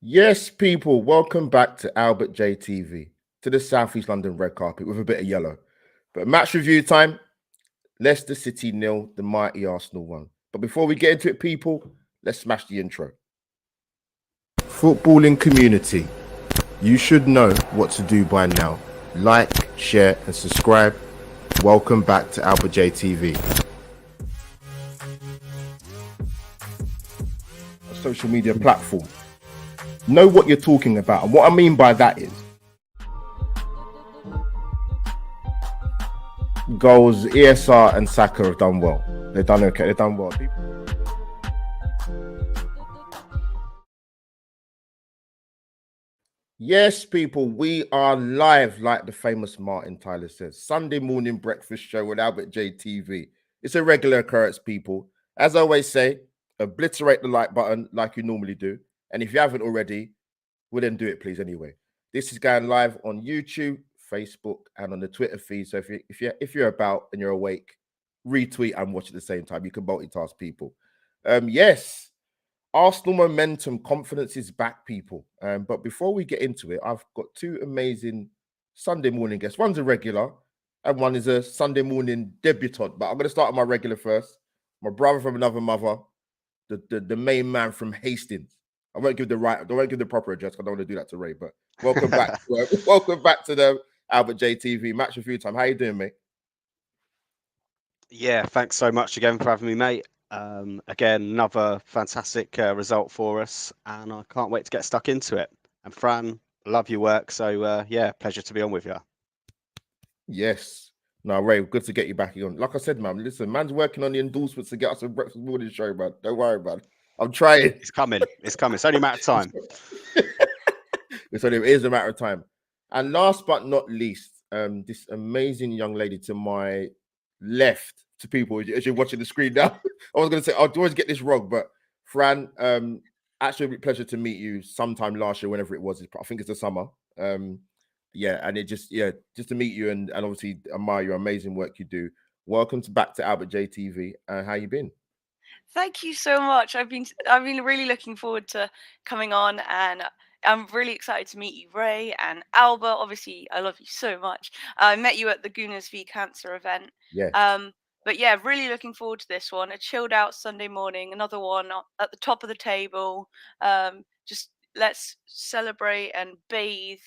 Yes, people, welcome back to Albert J TV, to the South East London red carpet with a bit of yellow. But match review time, Leicester City nil, the mighty Arsenal 1. But before we get into it, people, let's smash the intro. Footballing community, you should know what to do by now. Like, share, and subscribe. Welcome back to Albert J TV. A social media platform. Know what you're talking about. And what I mean by that is goals, ESR and Saka have done well. They've done okay. They've done well. Yes, people, we are live, like the famous Martin Tyler says. Sunday morning breakfast show with Albert J TV. It's a regular occurrence, people. As I always say, obliterate the like button like you normally do. And if you haven't already, well, then do it, please, anyway. This is going live on YouTube, Facebook, and on the Twitter feed. So if you're about and you're awake, retweet and watch at the same time. You can multitask, people. Yes, Arsenal momentum, confidence is back, people. But before we get into it, I've got two amazing Sunday morning guests. One's a regular, and one is a Sunday morning debutant. But I'm going to start with my regular first. My brother from another mother, the main man from Hastings. I won't give the proper address. I don't want to do that to Ray. But welcome back. Welcome back to the Albert J TV match review time. How you doing, mate? Yeah, thanks so much again for having me, mate. Again, another fantastic result for us, and I can't wait to get stuck into it. And Fran, I love your work, so yeah, pleasure to be on with you. Yes. No, Ray, good to get you back on. Like I said, man, listen, man's working on the endorsements to get us a breakfast morning show, man. Don't worry, man. I'm trying. It's coming. It's coming. It's only a matter of time. So it is a matter of time. And last but not least, this amazing young lady to my left, to people as you're watching the screen now. I was going to say, I'll always get this wrong, but Fran, actually a pleasure to meet you sometime last year, whenever it was. I think it's the summer. Yeah, and just to meet you and obviously admire your amazing work you do. Welcome back to Albert J TV. How you been? Thank you so much. I've been really looking forward to coming on, and I'm really excited to meet you, Ray and Albert. Obviously, I love you so much. I met you at the Gooners v Cancer event. Yes. But yeah, really looking forward to this one. A chilled out Sunday morning, another one at the top of the table. Just let's celebrate and bathe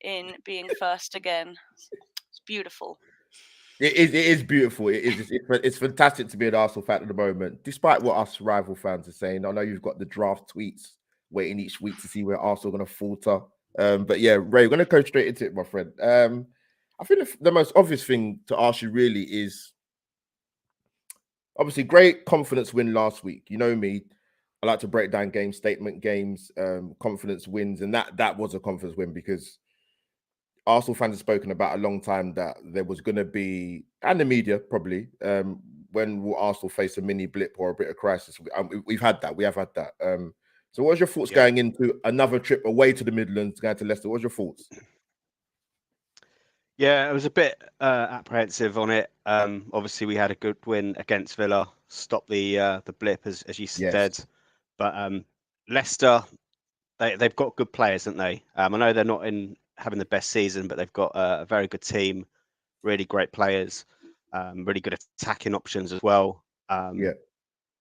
in being first again. It's beautiful. It is beautiful. It's fantastic to be an Arsenal fan at the moment, despite what us rival fans are saying. I know you've got the draft tweets waiting each week to see where Arsenal are going to falter. But yeah, Ray, we're going to go straight into it, my friend. I think the most obvious thing to ask you really is obviously great confidence win last week. You know me, I like to break down games, statement games, confidence wins, and that was a confidence win because Arsenal fans have spoken about a long time that there was going to be, and the media probably, when will Arsenal face a mini blip or a bit of crisis? We've had that. We have had that. So, what's your thoughts going into another trip away to the Midlands, going to Leicester? What's your thoughts? Yeah, I was a bit apprehensive on it. Obviously, we had a good win against Villa, stopped the blip, as you said. But Leicester, they've got good players, haven't they? I know they're not having the best season, but they've got a very good team, really great players, really good attacking options as well.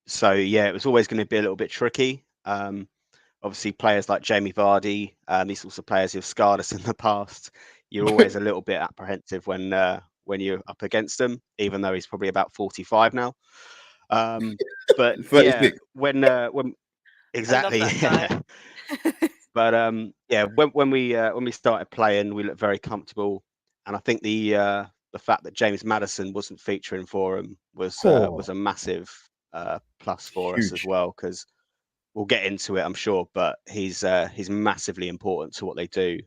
So yeah, it was always going to be a little bit tricky. Obviously, players like Jamie Vardy, these sorts of players who've scarred us in the past, you're always a little bit apprehensive when you're up against them, even though he's probably about 45 now. But yeah, when exactly, yeah. But yeah, when we started playing, we looked very comfortable, and I think the fact that James Maddison wasn't featuring for him was a massive plus for us as well, because we'll get into it, I'm sure, but he's massively important to what they do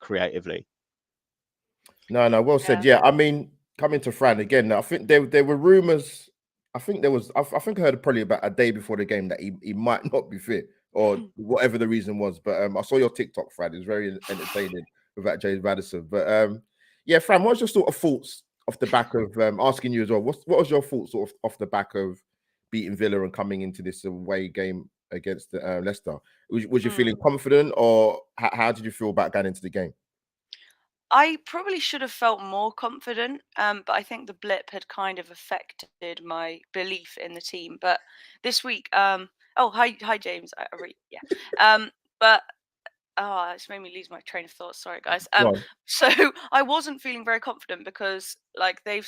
creatively. No, well said. Yeah, I mean, coming to Fran again, I think there were rumors. I think I think I heard probably about a day before the game that he might not be fit or whatever the reason was. But I saw your TikTok, Fran. It was very entertaining about James Madison. But yeah, Fran, what's your sort of thoughts off the back of asking you as well? What was your thoughts sort of off the back of beating Villa and coming into this away game against Leicester. Was you feeling Mm. confident, or how did you feel about going into the game? I probably should have felt more confident, but I think the blip had kind of affected my belief in the team. But this week, oh hi James, yeah, but oh, it's made me lose my train of thought. Sorry, guys. Go on. So I wasn't feeling very confident because, like, they've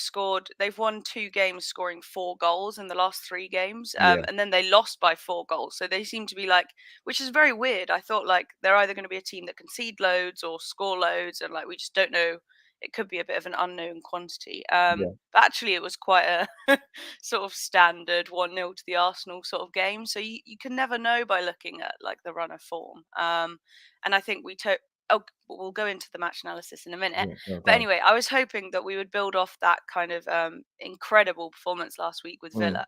won 2 games, scoring 4 goals in the last 3 games, Yeah, and then they lost by 4 goals. So they seem to be like, which is very weird. I thought like they're either going to be a team that concede loads or score loads, and like we just don't know. It could be a bit of an unknown quantity. yeah, But actually, it was quite a sort of standard 1-0 to the Arsenal sort of game. So you can never know by looking at like the run of form. And I think oh, we'll go into the match analysis in a minute. yeah. No, go But on. anyway, I was hoping that we would build off that kind of incredible performance last week with Villa.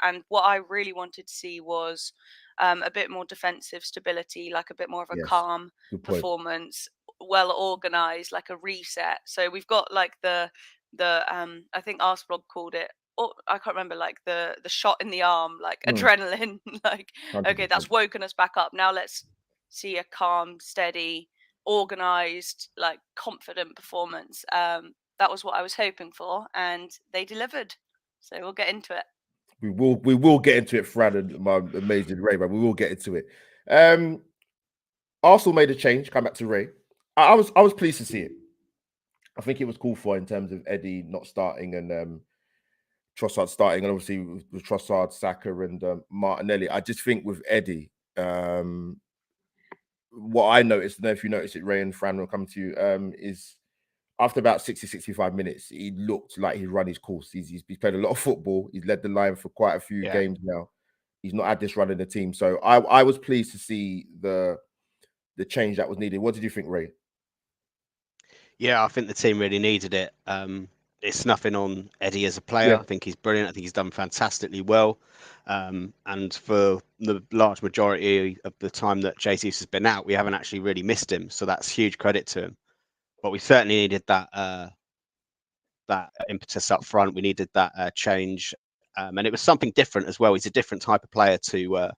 And what I really wanted to see was a bit more defensive stability, like a bit more of a Yes, calm good point. performance, well organized, like a reset. So we've got like the I think Arsblog called it, or I can't remember, like the shot in the arm, like adrenaline, like okay, 100%. that's woken us back up. Now let's see a calm, steady, organized, like confident performance. That was what I was hoping for, and they delivered. So we'll get into it. We will get into it, Fran and my amazing Ray, but we will get into it. Arsenal made a change. Come back to Ray. I was pleased to see it. I think it was called for in terms of Eddie not starting and Trossard starting, and obviously with Trossard, Saka, and Martinelli. I just think with Eddie, what I noticed, I don't know if you noticed it, Ray and Fran, will come to you, is after about 60, 65 minutes, he looked like he'd run his course. He's played a lot of football. He's led the line for quite a few games now. He's not had this run in the team. So I was pleased to see the change that was needed. What did you think, Ray? Yeah, I think the team really needed it. It's nothing on Eddie as a player. I think he's brilliant. I think he's done fantastically well. And for the large majority of the time that Jesus has been out, we haven't actually really missed him. So that's huge credit to him. But we certainly needed that impetus up front. We needed that change. And it was something different as well. He's a different type of player to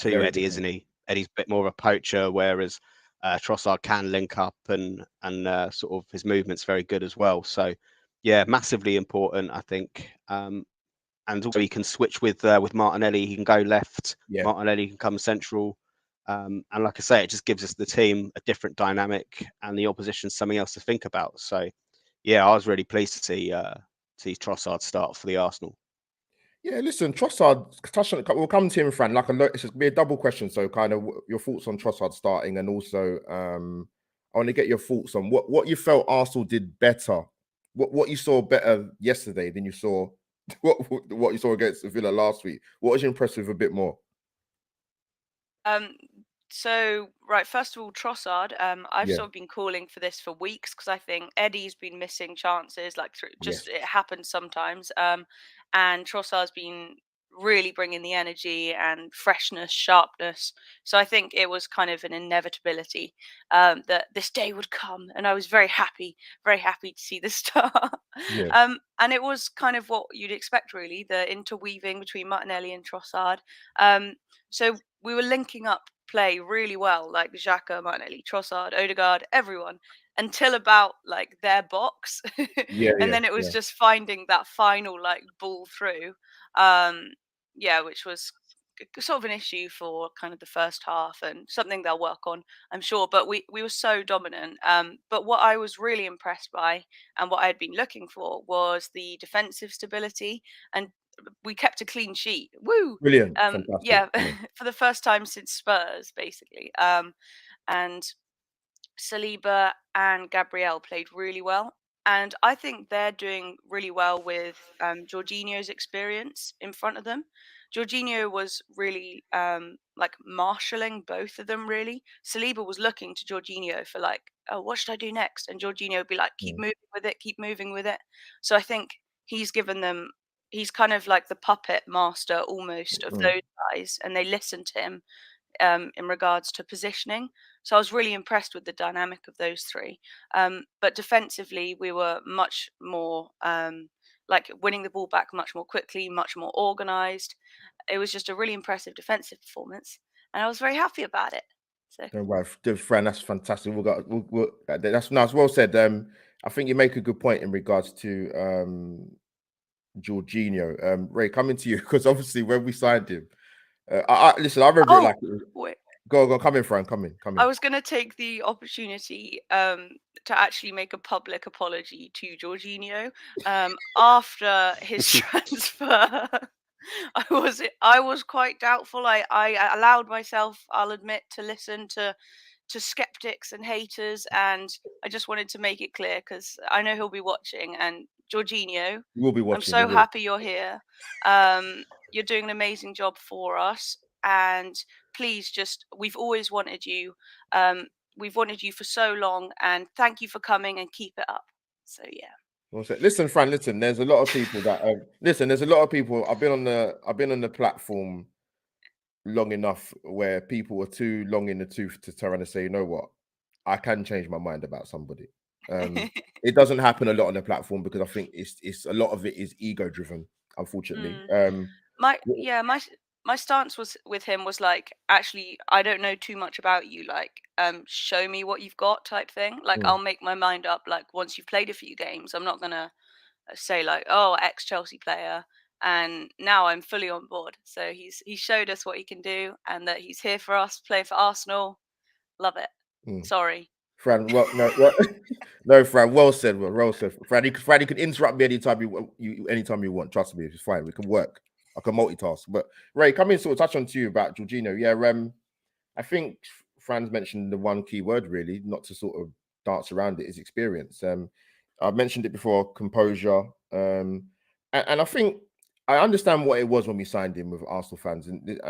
Eddie, isn't he? Eddie's a bit more of a poacher, whereas Trossard can link up and sort of his movement's very good as well. So yeah, massively important, I think. And also he can switch with Martinelli. He can go left. Yeah. Martinelli can come central. And like I say, it just gives us the team a different dynamic and the opposition something else to think about. So yeah, I was really pleased to see Trossard start for the Arsenal. Yeah, listen, Trossard, we'll come to him, Fran. Like, it's just be a double question. So, kind of your thoughts on Trossard starting, and also, I want to get your thoughts on what you felt Arsenal did better, what you saw better yesterday than you saw what you saw against Villa last week. What was you impressed with a bit more? So, right, first of all, Trossard, I've sort of been calling for this for weeks because I think Eddie's been missing chances, like it happens sometimes. And Trossard's been really bringing the energy and freshness, sharpness. So I think it was kind of an inevitability that this day would come, and I was very happy to see the start. And it was kind of what you'd expect, really, the interweaving between Martinelli and Trossard. So we were linking up play really well, like Xhaka, Martinelli, Trossard, Odegaard, everyone, until about like their box. And then it was just finding that final like ball through. Which was sort of an issue for kind of the first half and something they'll work on, I'm sure. But we were so dominant. But what I was really impressed by and what I had been looking for was the defensive stability, and we kept a clean sheet. Woo! Brilliant. Fantastic. For the first time since Spurs, basically. And Saliba and Gabriel played really well. And I think they're doing really well with Jorginho's experience in front of them. Jorginho was really like marshalling both of them, really. Saliba was looking to Jorginho for like, oh, what should I do next? And Jorginho would be like, keep moving with it. So I think he's given them, he's kind of like the puppet master almost of those guys, and they listen to him in regards to positioning. So I was really impressed with the dynamic of those three. But defensively, we were much more like winning the ball back much more quickly, much more organized. it was just a really impressive defensive performance, and I was very happy about it. So, right, Fran, that's fantastic. That's nice. Well said. I think you make a good point in regards to Jorginho. Ray, coming to you because obviously when we signed him, listen, I remember it like it was, wait. Go, come in, Fran, come in. I was going to take the opportunity to actually make a public apology to Jorginho after his transfer. I was quite doubtful. I allowed myself, I'll admit, to listen to skeptics and haters, and I just wanted to make it clear because I know he'll be watching. And Jorginho, You will be watching. I'm so happy you're here. You're doing an amazing job for us, and please, we've always wanted you. We've wanted you for so long, and thank you for coming, and keep it up. So yeah. Listen, Fran. Listen, there's a lot of people that listen. There's a lot of people. I've been on the platform long enough where people are too long in the tooth to try and say, you know what, I can change my mind about somebody. It doesn't happen a lot on the platform because I think it's a lot of it is ego driven, unfortunately. My stance with him was like, actually, I don't know too much about you. Like, show me what you've got, type thing. Like, I'll make my mind up. Like, once you've played a few games, I'm not gonna say like, oh, ex Chelsea player. And now I'm fully on board. So he showed us what he can do, and that he's here for us, play for Arsenal. Love it. Sorry, Fran. Well, no, Fran. Well said. Well said, Fran. You can interrupt me anytime you want. Trust me, it's fine. We can work. I can multitask. But Ray, come in, sort of touch on to you about Jorginho. Yeah, I think Fran's mentioned the one key word really, not to sort of dance around it, is experience. I've mentioned it before, composure. And I think I understand what it was when we signed him with Arsenal fans, and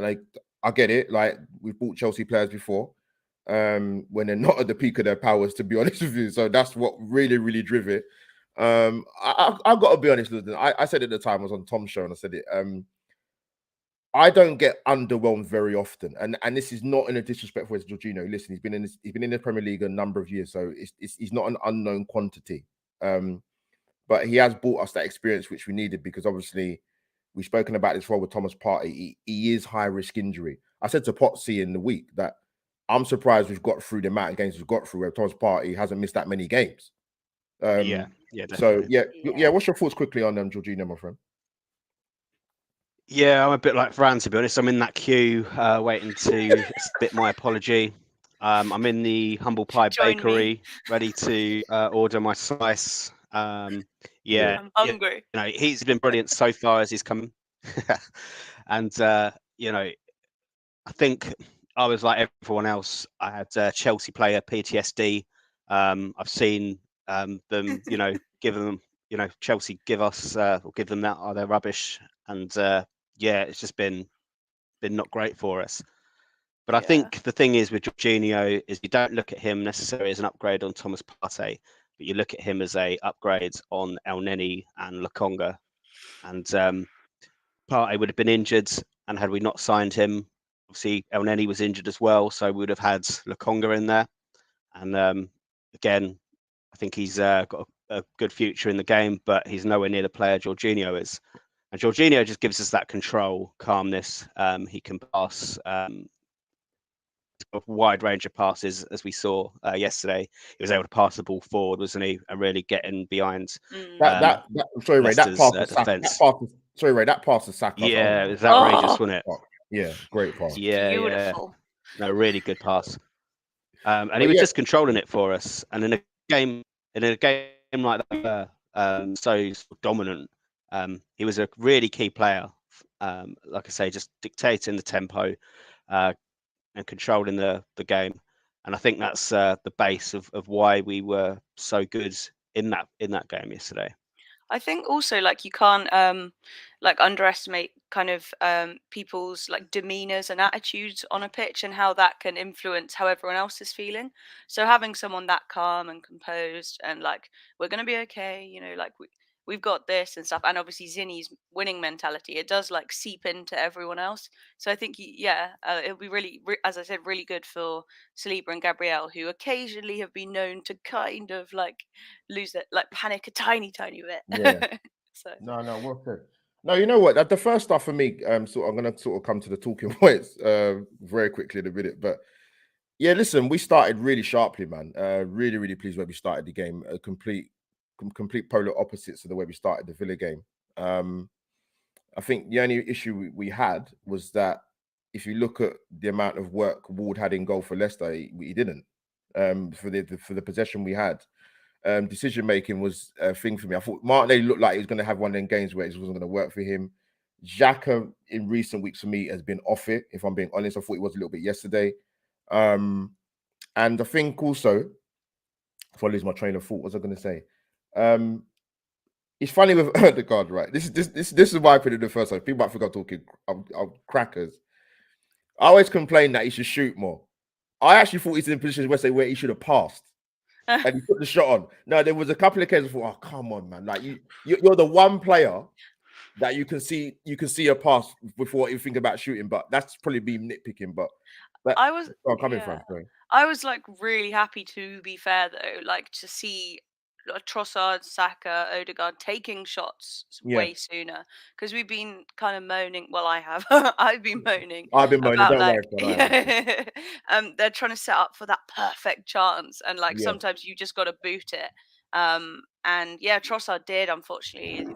I get it. Like, we've bought Chelsea players before, when they're not at the peak of their powers, to be honest with you. So that's what really, really drove it. I've got to be honest with you. I said at the time, I was on Tom's show, and I said it. I don't get underwhelmed very often, and this is not in a disrespectful way to Jorginho. Listen, he's been in the Premier League a number of years, so he's not an unknown quantity. But he has brought us that experience which we needed, because obviously we've spoken about this role with Thomas Partey. He is high risk injury. I said to Potsy in the week that I'm surprised we've got through the amount of games we've got through where Thomas Partey hasn't missed that many games. Definitely. So yeah. What's your thoughts quickly on Jorginho, my friend? Yeah, I'm a bit like Fran, to be honest. I'm in that queue waiting to spit my apology. I'm in the Humble Pie Bakery, ready to order my slice. I'm hungry. You know, he's been brilliant so far as he's come. And, you know, I think I was like everyone else. I had Chelsea player PTSD. I've seen them, you know, give them, you know, Chelsea give us or give them that, are they rubbish? And yeah, it's just been not great for us. But I think the thing is with Jorginho is you don't look at him necessarily as an upgrade on Thomas Partey, but you look at him as a upgrade on El Neni and Lokonga. And Partey would have been injured, and had we not signed him, obviously El Neni was injured as well, so we would have had Lokonga in there. And again, I think he's got a good future in the game, but he's nowhere near the player Jorginho is. And Jorginho just gives us that control, calmness. He can pass a wide range of passes, as we saw yesterday. He was able to pass the ball forward, wasn't he? And really getting behind. Sorry, Ray, that pass to Saka. Yeah, it was outrageous, wasn't it? Yeah, great pass. Yeah, beautiful. Yeah. No, really good pass. And he was just controlling it for us. And in a game like that, so dominant, he was a really key player. Like I say, just dictating the tempo and controlling the game. And I think that's the base of why we were so good in that game yesterday. I think also, like, you can't like underestimate kind of people's like demeanors and attitudes on a pitch, and how that can influence how everyone else is feeling. So having someone that calm and composed and like, we're gonna be okay, you know, like we've got this and stuff, and obviously Zinni's winning mentality, it does like seep into everyone else. So I think it'll be really, as I said, really good for Saliba and Gabriel, who occasionally have been known to kind of like lose it, like panic a tiny bit. Yeah. So No, well said. No, you know what? The first stuff for me, so I'm gonna sort of come to the talking points very quickly in a minute. But yeah, listen, we started really sharply, man. Really, really pleased where we started the game. A complete polar opposites to the way we started the Villa game. I think the only issue we had was that if you look at the amount of work Ward had in goal for Leicester, he didn't. For the possession we had, decision making was a thing for me. I thought Martinelli looked like he was going to have one of them games where it wasn't going to work for him. Xhaka in recent weeks for me has been off it. If I'm being honest, I thought he was a little bit yesterday. And I think also, if I lose my train of thought, what was I going to say? It's funny with Odegaard, right? This is my opinion. The first time people might think I'm talking I'm crackers. I always complain that he should shoot more. I actually thought he's in positions where he should have passed and he put the shot on. No, there was a couple of cases I thought, oh come on, man! Like you're the one player that you can see a pass before you think about shooting. But that's probably me nitpicking. But I was coming from. Sorry. I was like really happy, to be fair though, like to see Trossard, Saka, Odegaard taking shots way sooner, because we've been kind of moaning. Well, I have. I've been moaning. About Don't like, worry, they're trying to set up for that perfect chance, and like sometimes you just got to boot it. And yeah, Trossard did. Unfortunately,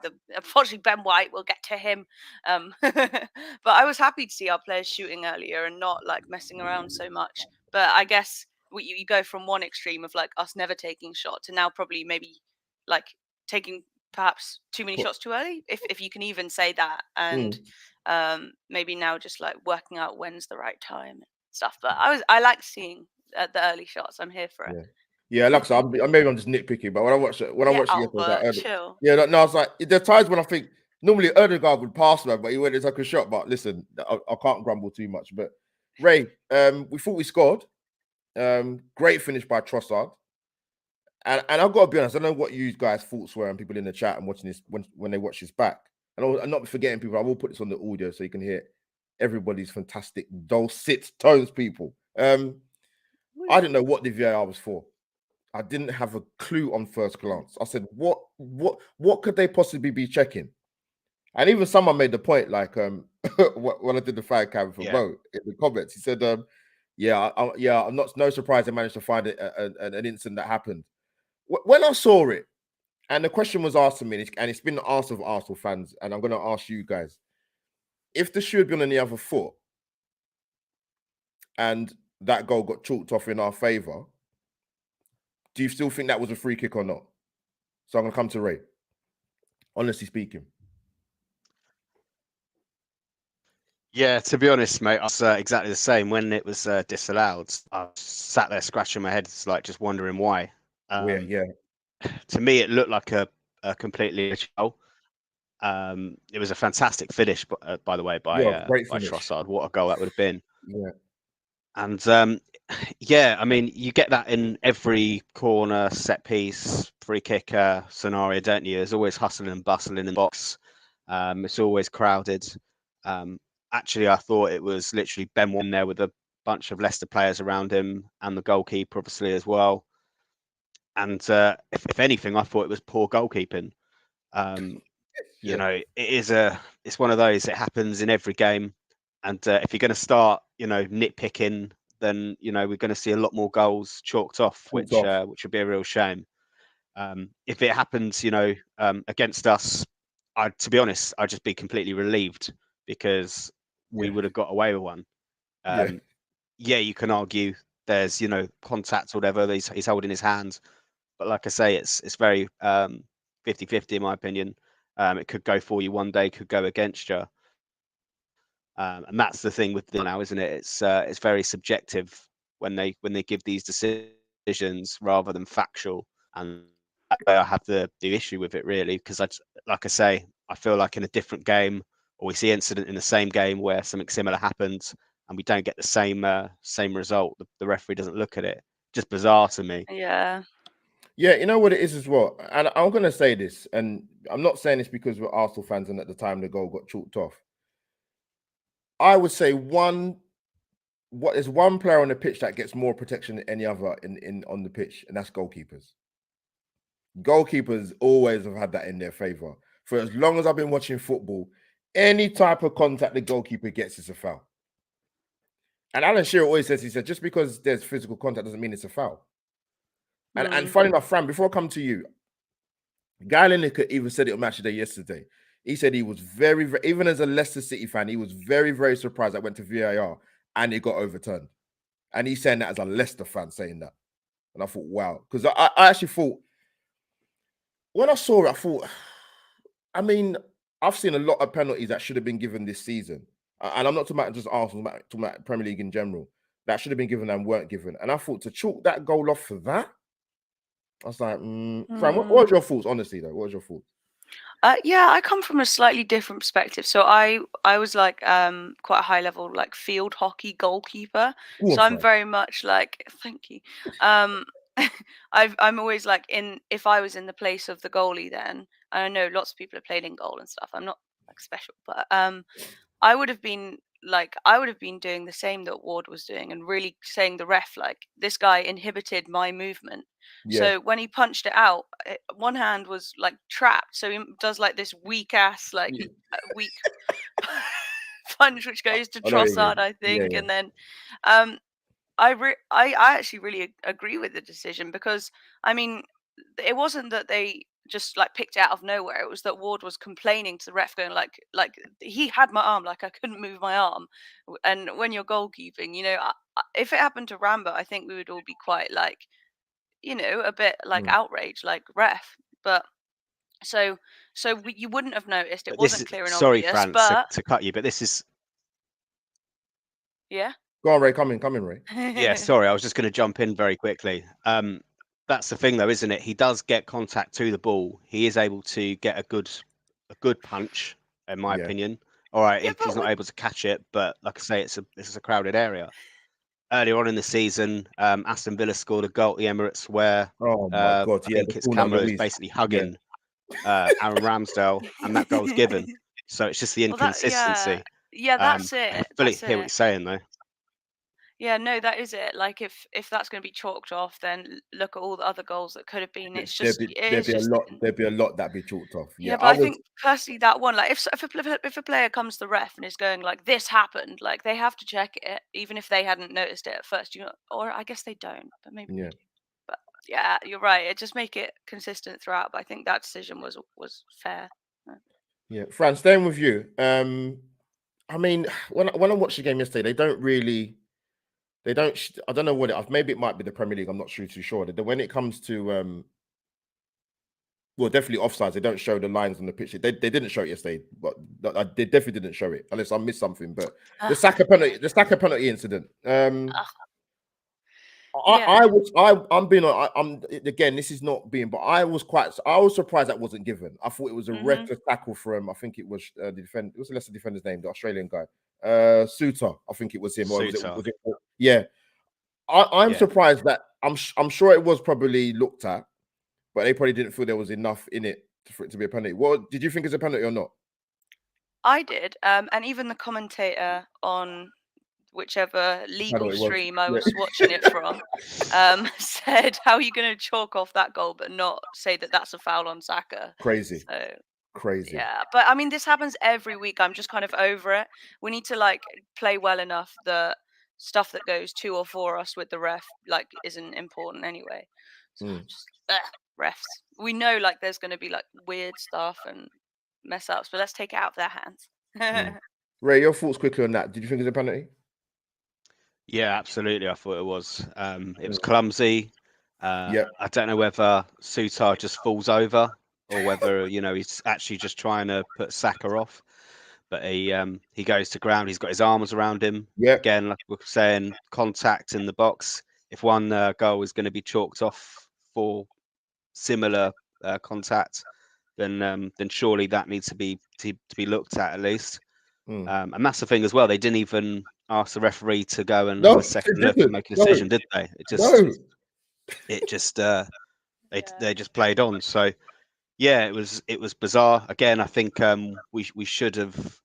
Ben White. We'll get to him. But I was happy to see our players shooting earlier and not like messing around so much. But I guess you go from one extreme of like us never taking shots to now probably maybe like taking perhaps too many shots too early, if you can even say that. And maybe now just like working out when's the right time and stuff. But I like seeing the early shots. I'm here for it. Yeah, like I said, maybe I'm just nitpicking, but when I watched it yesterday, I was like, chill. Yeah, no, I was like, there are times when I think normally Odegaard would pass, man, but he went and took a shot. But listen, I can't grumble too much. But Ray, we thought we scored. Great finish by Trossard. And I've got to be honest, I don't know what you guys' thoughts were and people in the chat and watching this when they watch this back. And I'm not forgetting people, I will put this on the audio so you can hear everybody's fantastic dulcet tones, people. I didn't know what the VAR was for. I didn't have a clue on first glance. I said, what could they possibly be checking? And even someone made the point, like when I did the fan cam for Mo in the comments, he said, I'm not no surprise I managed to find an incident that happened. When I saw it, and the question was asked to me, and it's been asked of Arsenal fans, and I'm going to ask you guys, if the shoe had been on the other foot and that goal got chalked off in our favour, do you still think that was a free kick or not? So I'm going to come to Ray. Honestly speaking. Yeah, to be honest, mate, I was exactly the same. When it was disallowed, I sat there scratching my head, like just wondering why. To me, it looked like a completely goal. It was a fantastic finish, by the way, by Trossard. What a goal that would have been. Yeah. And I mean, you get that in every corner, set piece, free kick scenario, don't you? There's always hustling and bustling in the box. It's always crowded. Actually, I thought it was literally Ben White there with a bunch of Leicester players around him and the goalkeeper, obviously, as well. And if anything, I thought it was poor goalkeeping. You know, it's one of those. It happens in every game. And if you're going to start, nitpicking, then we're going to see a lot more goals chalked off, which would be a real shame. If it happens, against us, to be honest, I'd just be completely relieved because we would have got away with one. You can argue there's contact or whatever he's holding his hand, but like I say, it's very 50-50 in my opinion. It could go for you one day, could go against you. And that's the thing with now, isn't it? It's very subjective when they give these decisions rather than factual, and I have the issue with it really, because I feel like in a different game, or we see incident in the same game where something similar happens and we don't get the same result. The referee doesn't look at it. Just bizarre to me. Yeah, you know what it is as well. And I'm going to say this, and I'm not saying this because we're Arsenal fans and at the time the goal got chalked off. I would say there's one player on the pitch that gets more protection than any other on the pitch, and that's goalkeepers. Goalkeepers always have had that in their favor. for as long as I've been watching football, any type of contact the goalkeeper gets is a foul. And Alan Shearer always says, he said, just because there's physical contact doesn't mean it's a foul. And funny enough, Fran, before I come to you, Guy Lineker even said it on Match of the Day yesterday. He said he was very, very, even as a Leicester City fan, he was very, very surprised that went to VAR and it got overturned. And he's saying that as a Leicester fan saying that. And I thought, wow. Because I actually thought, when I saw it, I thought, I mean, I've seen a lot of penalties that should have been given this season. And I'm not talking about just Arsenal, I'm talking about Premier League in general, that should have been given and weren't given. And I thought to chalk that goal off for that, I was like, Fran, what was your thoughts, honestly, though? What was your thoughts? Yeah, I come from a slightly different perspective. So I was like quite a high level like field hockey goalkeeper. Ooh, so I'm very much like, thank you. I'm always like if I was in the place of the goalie then, and I know lots of people have played in goal and stuff. I'm not like special, but I would have been doing the same that Ward was doing and really saying the ref like this guy inhibited my movement. Yeah. So when he punched it out, one hand was like trapped. So he does like this weak ass like weak punch which goes to Trossard, I think. And then I actually really agree with the decision because I mean it wasn't that they just like picked it out of nowhere. It was that Ward was complaining to the ref, going like he had my arm, like I couldn't move my arm. And when you're goalkeeping, you know, if it happened to Rambo, I think we would all be quite like, you know, a bit like outraged, like ref. But so you wouldn't have noticed. It wasn't clear and sorry, obvious. Fran, but to cut you, but this is. Yeah. Go on, Ray. Come in, Ray. Yeah, sorry, I was just going to jump in very quickly. That's the thing, though, isn't it? He does get contact to the ball. He is able to get a good punch, in my opinion. All right, if he's not able to catch it, but like I say, this is a crowded area. Earlier on in the season, Aston Villa scored a goal at the Emirates where I think its camera is basically hugging Aaron Ramsdale, and that goal's given. So it's just the inconsistency. Yeah, that's it. I fully hear what you're saying, though. Yeah, no, that is it. Like if that's going to be chalked off, then look at all the other goals that could have been. It's just there'd be a lot that be chalked off. Yeah, but I think personally that one, like if a player comes to the ref and is going like this happened, like they have to check it, even if they hadn't noticed it at first. You know, or I guess they don't, but maybe they do. But yeah, you're right. It just make it consistent throughout. But I think that decision was fair. Yeah, Fran, staying with you. I mean, when I watched the game yesterday, I don't know what maybe it might be the Premier League. I'm not too sure. When it comes to well, definitely offsides. They don't show the lines on the pitch. They didn't show it yesterday, but they definitely didn't show it unless I missed something. But the Saka penalty incident. I'm again. This is not being, but I was surprised that wasn't given. I thought it was a reckless tackle from. I think it was the defender. It was the Leicester defender's name, the Australian guy, Suter. I think it was him. Or was it, yeah. I'm surprised that I'm sure it was probably looked at, but they probably didn't feel there was enough in it for it to be a penalty. What did you think it's a penalty or not? I did, and even the commentator on whichever legal stream I was watching it from said, "How are you going to chalk off that goal but not say that that's a foul on Saka?" Crazy. So, crazy. Yeah, but I mean, this happens every week. I'm just kind of over it. We need to like play well enough that stuff that goes to or for us with the ref like isn't important anyway. So just refs. We know like there's going to be like weird stuff and mess ups, but let's take it out of their hands. Ray, your thoughts quickly on that? Did you think it's a penalty? Yeah, absolutely. I thought it was. It was clumsy. I don't know whether Sutar just falls over or whether he's actually just trying to put Saka off. But he goes to ground. He's got his arms around him. Yeah. Again, like we were saying, contact in the box. If one goal is going to be chalked off for similar contact, then surely that needs to be looked at least. And that's the thing as well. They didn't even ask the referee to go and have a second look and make a decision, did they? They just played on. So yeah, it was bizarre. Again, I think we should have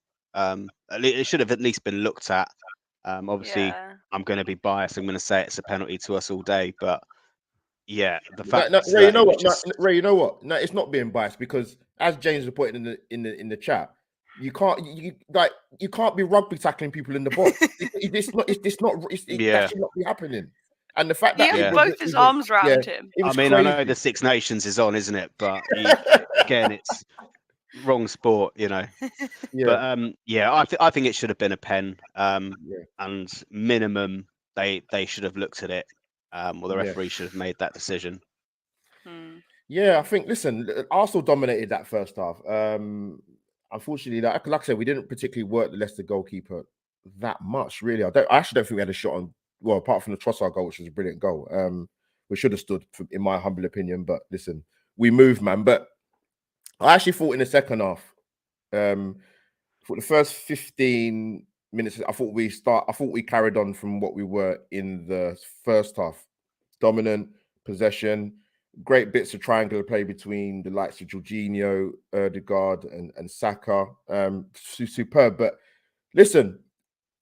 it should have at least been looked at. Obviously, I'm going to be biased. I'm going to say it's a penalty to us all day, but yeah, the fact. Ray, you know what? No, it's not being biased because as James was putting in the chat, you can't be rugby tackling people in the box. That should not be happening. And the fact He that had both his arms around him. it was I crazy. know the Six Nations is on, isn't it? But again, it's wrong sport, Yeah. But I think it should have been a pen. And minimum they should have looked at it. Or the referee should have made that decision. Yeah, I think. Listen, Arsenal dominated that first half. Unfortunately, like I said, we didn't particularly work the Leicester goalkeeper that much. Really, I actually don't think we had a shot on. Well, apart from the Trossard goal, which was a brilliant goal. We should have stood, in my humble opinion. But listen, we moved, man. But I actually thought in the second half, for the first 15 minutes, I thought we carried on from what we were in the first half. Dominant possession, great bits of triangular play between the likes of Jorginho, Ødegaard, and Saka. Superb. But listen,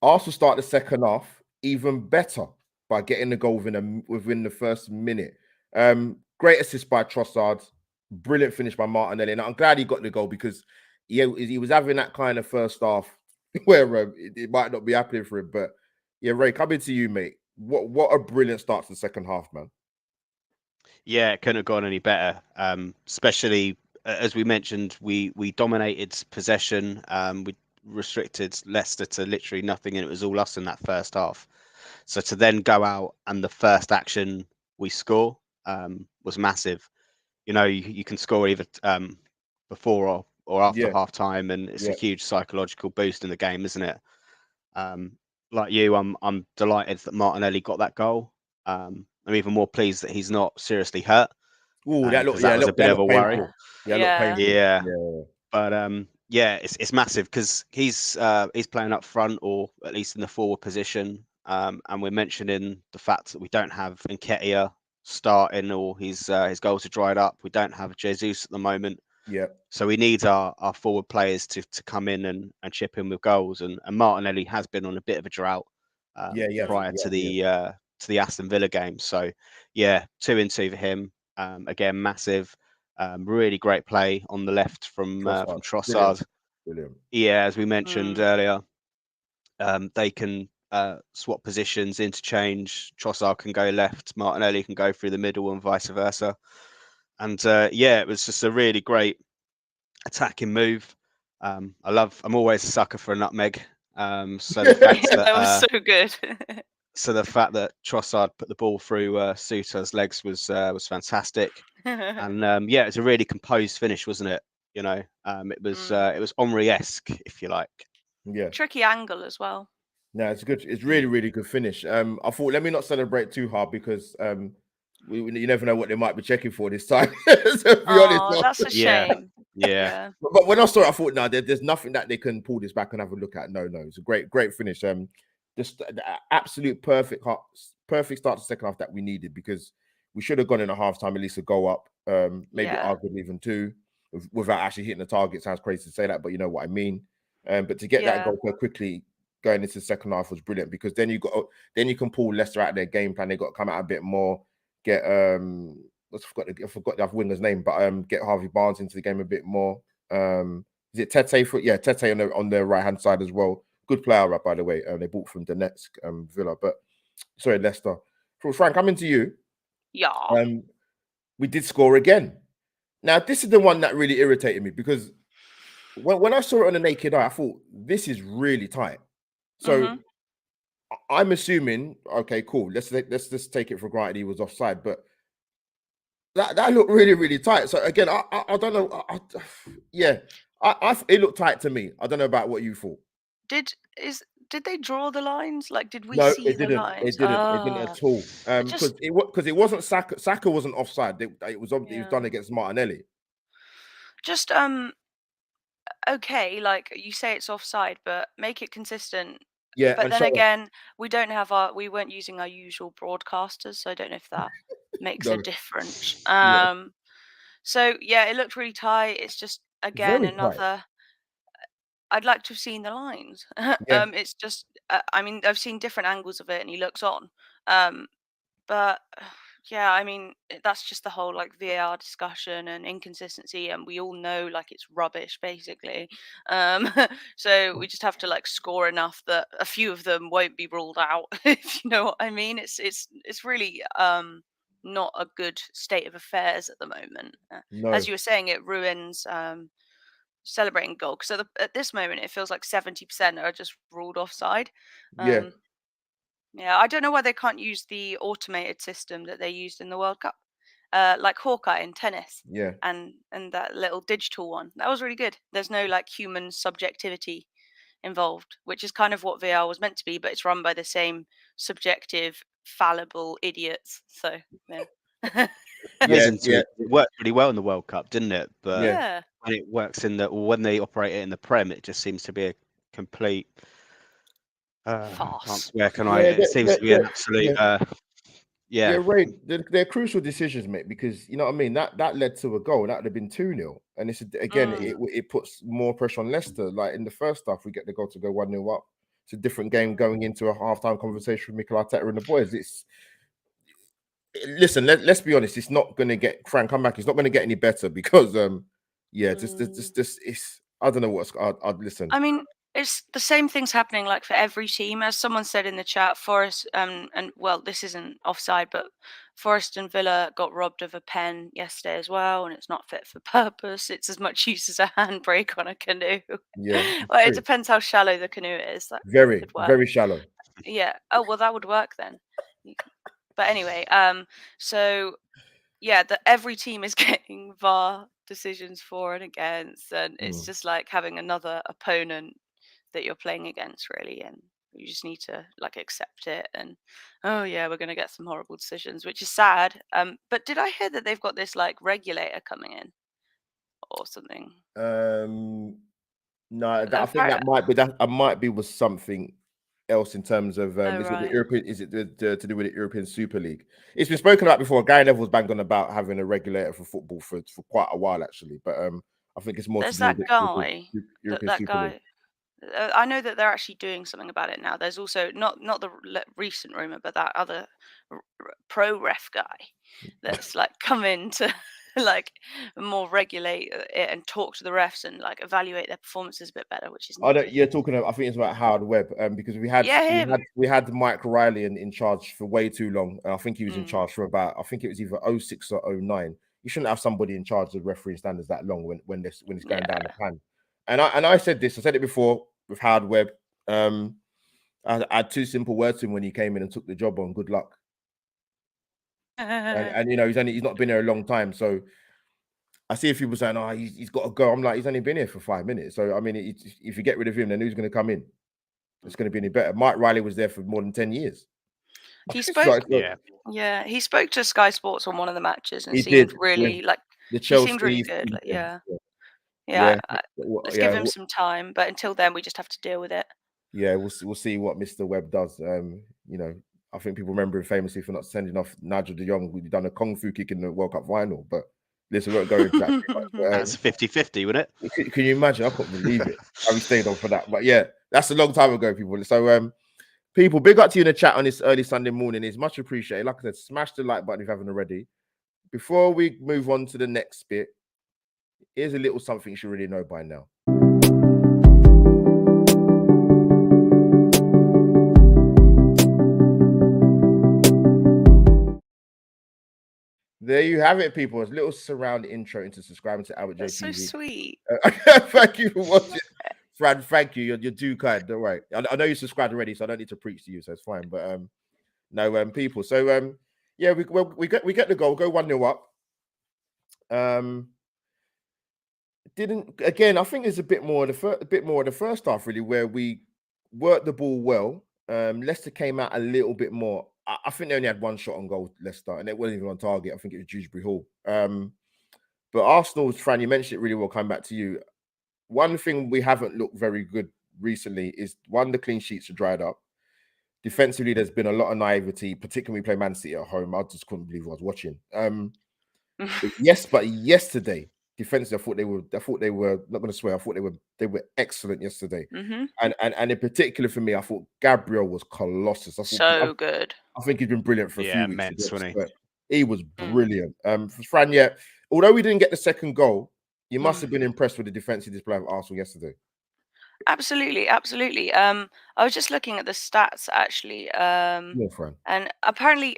Arsenal start the second half even better by getting the goal within the first minute. Great assist by Trossard, brilliant finish by Martinelli. And I'm glad he got the goal because he was having that kind of first half where it might not be happening for him. But yeah, Ray, coming to you, mate. What a brilliant start to the second half, man. Yeah, it couldn't have gone any better. Especially as we mentioned, we dominated possession. We restricted Leicester to literally nothing, and it was all us in that first half. So to then go out and the first action we score was massive. You can score either before or after half time, and it's a huge psychological boost in the game, isn't it? Like you, I'm delighted that Martinelli got that goal. I'm even more pleased that he's not seriously hurt. Oh, that was a bit of a worry. Yeah. But it's massive because he's playing up front or at least in the forward position. And we're mentioning the fact that we don't have Nketiah starting, or his goals are dried up. We don't have Jesus at the moment. Yeah. So we need our forward players to come in and chip in with goals. And Martinelli has been on a bit of a drought prior to the Aston Villa game. So 2-2 for him. Again, massive. Really great play on the left from Trossard. Brilliant. Yeah, as we mentioned earlier, they can swap positions, interchange. Trossard can go left, Martinelli can go through the middle, and vice versa. And it was just a really great attacking move. I'm always a sucker for a nutmeg. So the fact that was so good. So the fact that Trossard put the ball through Souta's legs was fantastic, and it's a really composed finish, wasn't it? It was Henry-esque, if you like. Yeah, tricky angle as well. No, it's good. It's really, really good finish. I thought let me not celebrate too hard because you never know what they might be checking for this time. To be honest, that's a shame. Yeah. But when I saw it, I thought, no, there's nothing that they can pull this back and have a look at. No, it's a great finish. Just the absolute perfect start to second half that we needed, because we should have gone in at halftime at least to go up, maybe arguably even two, without actually hitting the target. Sounds crazy to say that, but you know what I mean. But to get that goal so quickly going into the second half was brilliant, because then you can pull Leicester out of their game plan. They got to come out a bit more. Get I forgot the winger's name, but get Harvey Barnes into the game a bit more. Is it Tete? Tete on the right hand side as well. Good player, by the way. They bought from Donetsk, Villa. But sorry, Leicester. Frank, coming to you. Yeah. We did score again. Now this is the one that really irritated me, because when I saw it on the naked eye, I thought this is really tight. So I'm assuming, okay, cool. Let's just take it for granted he was offside, but that looked really, really tight. So again, I don't know. It looked tight to me. I don't know about what you thought. Did they draw the lines? Like, did we No, see it the didn't. lines? It didn't at all. Because it wasn't Saka. Saka wasn't offside. It was done against Martinelli. Just okay, like you say it's offside, but make it consistent. Yeah, but then again, we weren't using our usual broadcasters, so I don't know if that makes a difference. So it looked really tight. It's just again Very another. tight. I'd like to have seen the lines. It's just I mean, I've seen different angles of it, and he looks on. But Yeah, I mean, that's just the whole like VAR discussion and inconsistency, and we all know like it's rubbish basically. So we just have to like score enough that a few of them won't be ruled out, if you know what I mean. It's really not a good state of affairs at the moment. No. As you were saying, it ruins celebrating goal. So at this moment, it feels like 70% are just ruled offside. Yeah. Yeah, I don't know why they can't use the automated system that they used in the World Cup, like Hawkeye in tennis, Yeah. and that little digital one. That was really good. There's no like human subjectivity involved, which is kind of what VR was meant to be, but it's run by the same subjective, fallible idiots. So yeah, Amazing Yeah. it worked really well in the World Cup, didn't it? But yeah. when it works when they operate it in the Prem, it just seems to be a complete Farce. can't swear, can Yeah, I? It seems to be an absolute Yeah, Ray, they're crucial decisions, mate, because you know what I mean. That led to a goal. That would have been 2-0, and it's again it puts more pressure on Leicester. Like in the first half, we get the goal to go 1-0 up. It's a different game going into a halftime conversation with Mikel Arteta and the boys. Listen. Let's be honest. It's not going to get Fran come back. It's not going to get any better because just it's. I don't know what's. I'd listen. I mean, it's the same things happening like for every team. As someone said in the chat, Forest and well, this isn't offside, but Forest and Villa got robbed of a pen yesterday as well, and it's not fit for purpose. It's as much use as a handbrake on a canoe. Yeah, well, it depends how shallow the canoe is. That very could work. very shallow. Yeah. Oh well, that would work then. But anyway, so yeah, that every team is getting VAR decisions for and against, and it's just like having another opponent that you're playing against, really, and you just need to like accept it. And oh yeah, we're going to get some horrible decisions, which is sad. But did I hear that they've got this like regulator coming in or something? No, I think that might be with something else in terms of is it the European? Is it to do with the European Super League? It's been spoken about before. Gary Neville's banged on about having a regulator for football for quite a while actually, but I think it's more There's to do that with guy. the European That Super League. guy. I know that they're actually doing something about it now. There's also not the recent rumor, but that other pro ref guy that's like come in to like more regulate it and talk to the refs and like evaluate their performances a bit better, which is needed. You're talking about, I think it's about Howard Webb, because we had Mike Riley in charge for way too long. I think he was in charge for about, I think it was either 06 or 09. You shouldn't have somebody in charge of refereeing standards that long when it's going down the pan. And I said this, I said it before with Howard Webb. I had two simple words to him when he came in and took the job on. Good luck. and you know, he's not been there a long time, so I see if people saying, "Oh, he's got to go." I'm like, he's only been here for 5 minutes. So I mean, if you get rid of him, then who's going to come in? It's going to be any better. Mike Riley was there for more than 10 years. He spoke. He spoke to Sky Sports on one of the matches and seemed really like he seemed really good. Like, let's give him some time, but until then, we just have to deal with it. Yeah, we'll see what Mr. Webb does. You know, I think people remember him famously for not sending off Nigel de Jong, who'd done a kung fu kick in the World Cup final, but. Listen, we won't go into that too much. That's 50-50, wouldn't it? Can you imagine? I couldn't believe it. How we stayed on for that. But yeah, that's a long time ago, people. So people, big up to you in the chat on this early Sunday morning. It's much appreciated. Like I said, smash the like button if you haven't already. Before we move on to the next bit, here's a little something you should really know by now. There you have it, people. It's a little surround intro into subscribing to Albert J TV. So sweet. Thank you for watching, Fran. Thank you. You're too kind. Don't worry. I know you subscribed already, so I don't need to preach to you, so it's fine. But no, people. So yeah, we get the goal. Go 1-0 up. I think there's a bit more of the first half really, where we worked the ball well. Leicester came out a little bit more. I think they only had one shot on goal, Leicester, and it wasn't even on target. I think it was Dewsbury Hall. But Arsenal's, Fran, you mentioned it really well. Coming back to you, one thing we haven't looked very good recently is the clean sheets are dried up. Defensively, there's been a lot of naivety, particularly when we play Man City at home. I just couldn't believe what I was watching. But yesterday, defensively, I thought they were not going to swear. I thought they were excellent yesterday. And in particular for me, I thought Gabriel was colossus. So good. I think he's been brilliant for a few weeks. Immense, wasn't he? He was Mm. brilliant. Fran, yeah, although we didn't get the second goal, you must Mm. have been impressed with the defensive display of Arsenal yesterday. Absolutely, absolutely. I was just looking at the stats actually, Yeah, Fran. and apparently,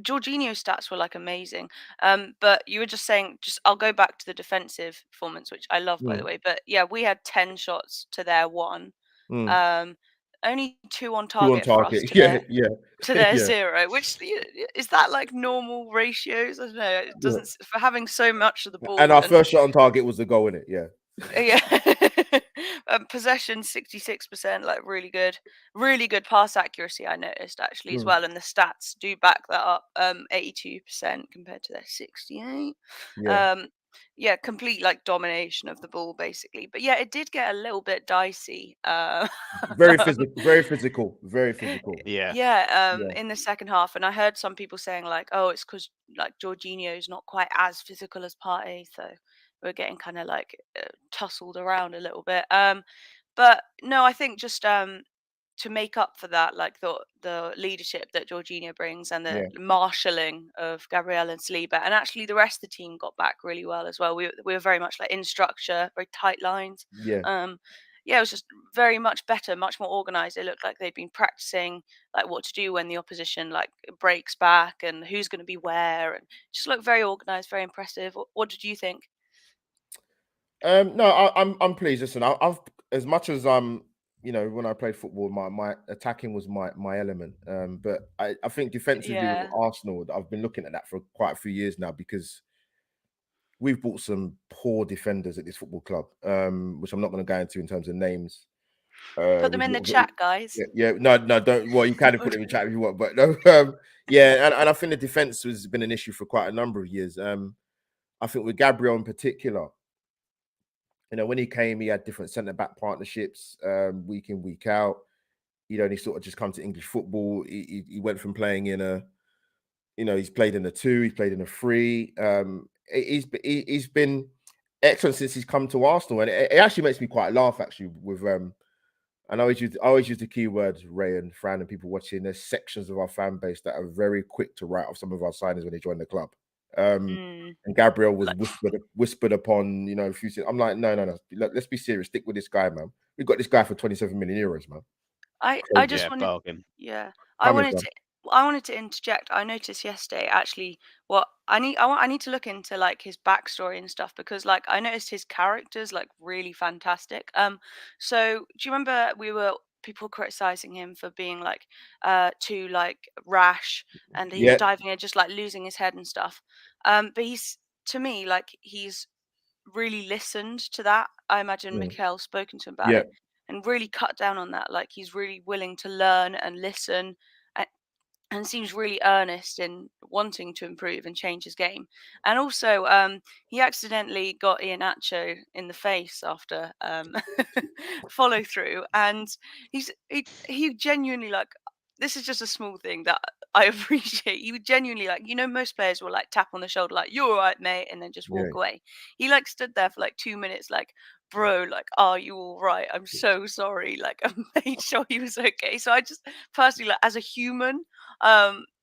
Jorginho's stats were like amazing. But you were just saying, just I'll go back to the defensive performance, which I love, by the Mm, way. But yeah, we had 10 shots to their one. mm. Um, only 2 on 2 on target for us target. Yeah, yeah, to their yeah, 0. Which is that like normal ratios? I don't know. It yeah. doesn't for having so much of the And ball our and first shot on target was the goal in it. Yeah. yeah. Possession 66%, like really good pass accuracy. I noticed actually as Mm, well, and the stats do back that up. 82% compared to their 68. yeah. Um, yeah, complete like domination of the ball basically. But yeah, it did get a little bit dicey. Very Um, physical. Very physical. Very physical. Yeah. yeah, Yeah. in the second half, and I heard some people saying like, "Oh, it's because like Jorginho's not quite as physical as Partey, so we're getting kind of like tussled around a little bit." But no, I think just to make up for that, like the leadership that Jorginho brings and the Yeah. marshalling of Gabriel and Saliba, and actually the rest of the team got back really well as well. We were very much like in structure, very tight lines. Yeah. Um, yeah, it was just very much better, much more organized. It looked like they'd been practicing like what to do when the opposition like breaks back and who's going to be where, and just looked very organized, very impressive. What did you think? No, I'm pleased. Listen, I've as much as when I played football, my attacking was my element. But I think defensively with Yeah. Arsenal, I've been looking at that for quite a few years now because we've bought some poor defenders at this football club. Which I'm not going to go into in terms of names. Put them With in the what, chat, guys. yeah, no, don't. Well, you kind of put it in the chat if you want, but no, yeah, and I think the defense has been an issue for quite a number of years. I think with Gabriel in particular, when he came, he had different centre back partnerships, week in, week out. And he sort of just come to English football. He went from playing in he's played in a 2, he's played in a 3. He's been excellent since he's come to Arsenal, and it actually makes me quite laugh actually with and I always use the keywords Ray and Fran and people watching. There's sections of our fan base that are very quick to write off some of our signings when they join the club. Mm, And Gabriel was like, whispered upon, a few. I'm like, no. Let's be serious. Stick with this guy, man. We got this guy for 27 million euros, man. I Crazy. just Yeah, wanted, bargain. yeah, Come in, fam. I wanted to interject. I noticed yesterday actually what I need to look into like his backstory and stuff because like I noticed his character's like really fantastic. So do you remember people criticizing him for being like too like rash and he was Yeah, diving in just like losing his head and stuff. But he's to me like he's really listened to that. I imagine mm, Mikhail's spoken to him about yeah, it and really cut down on that. Like he's really willing to learn and listen and seems really earnest in wanting to improve and change his game. And also, he accidentally got Iheanacho in the face after follow through, and he genuinely like. This is just a small thing that I appreciate. He would genuinely like, most players will like tap on the shoulder, like, "You're all right, mate," and then just yeah. walk away. He like stood there for like 2 minutes, like, "Bro, like, are you all right? I'm so sorry." Like, I made sure he was okay. So I just personally, like, as a human,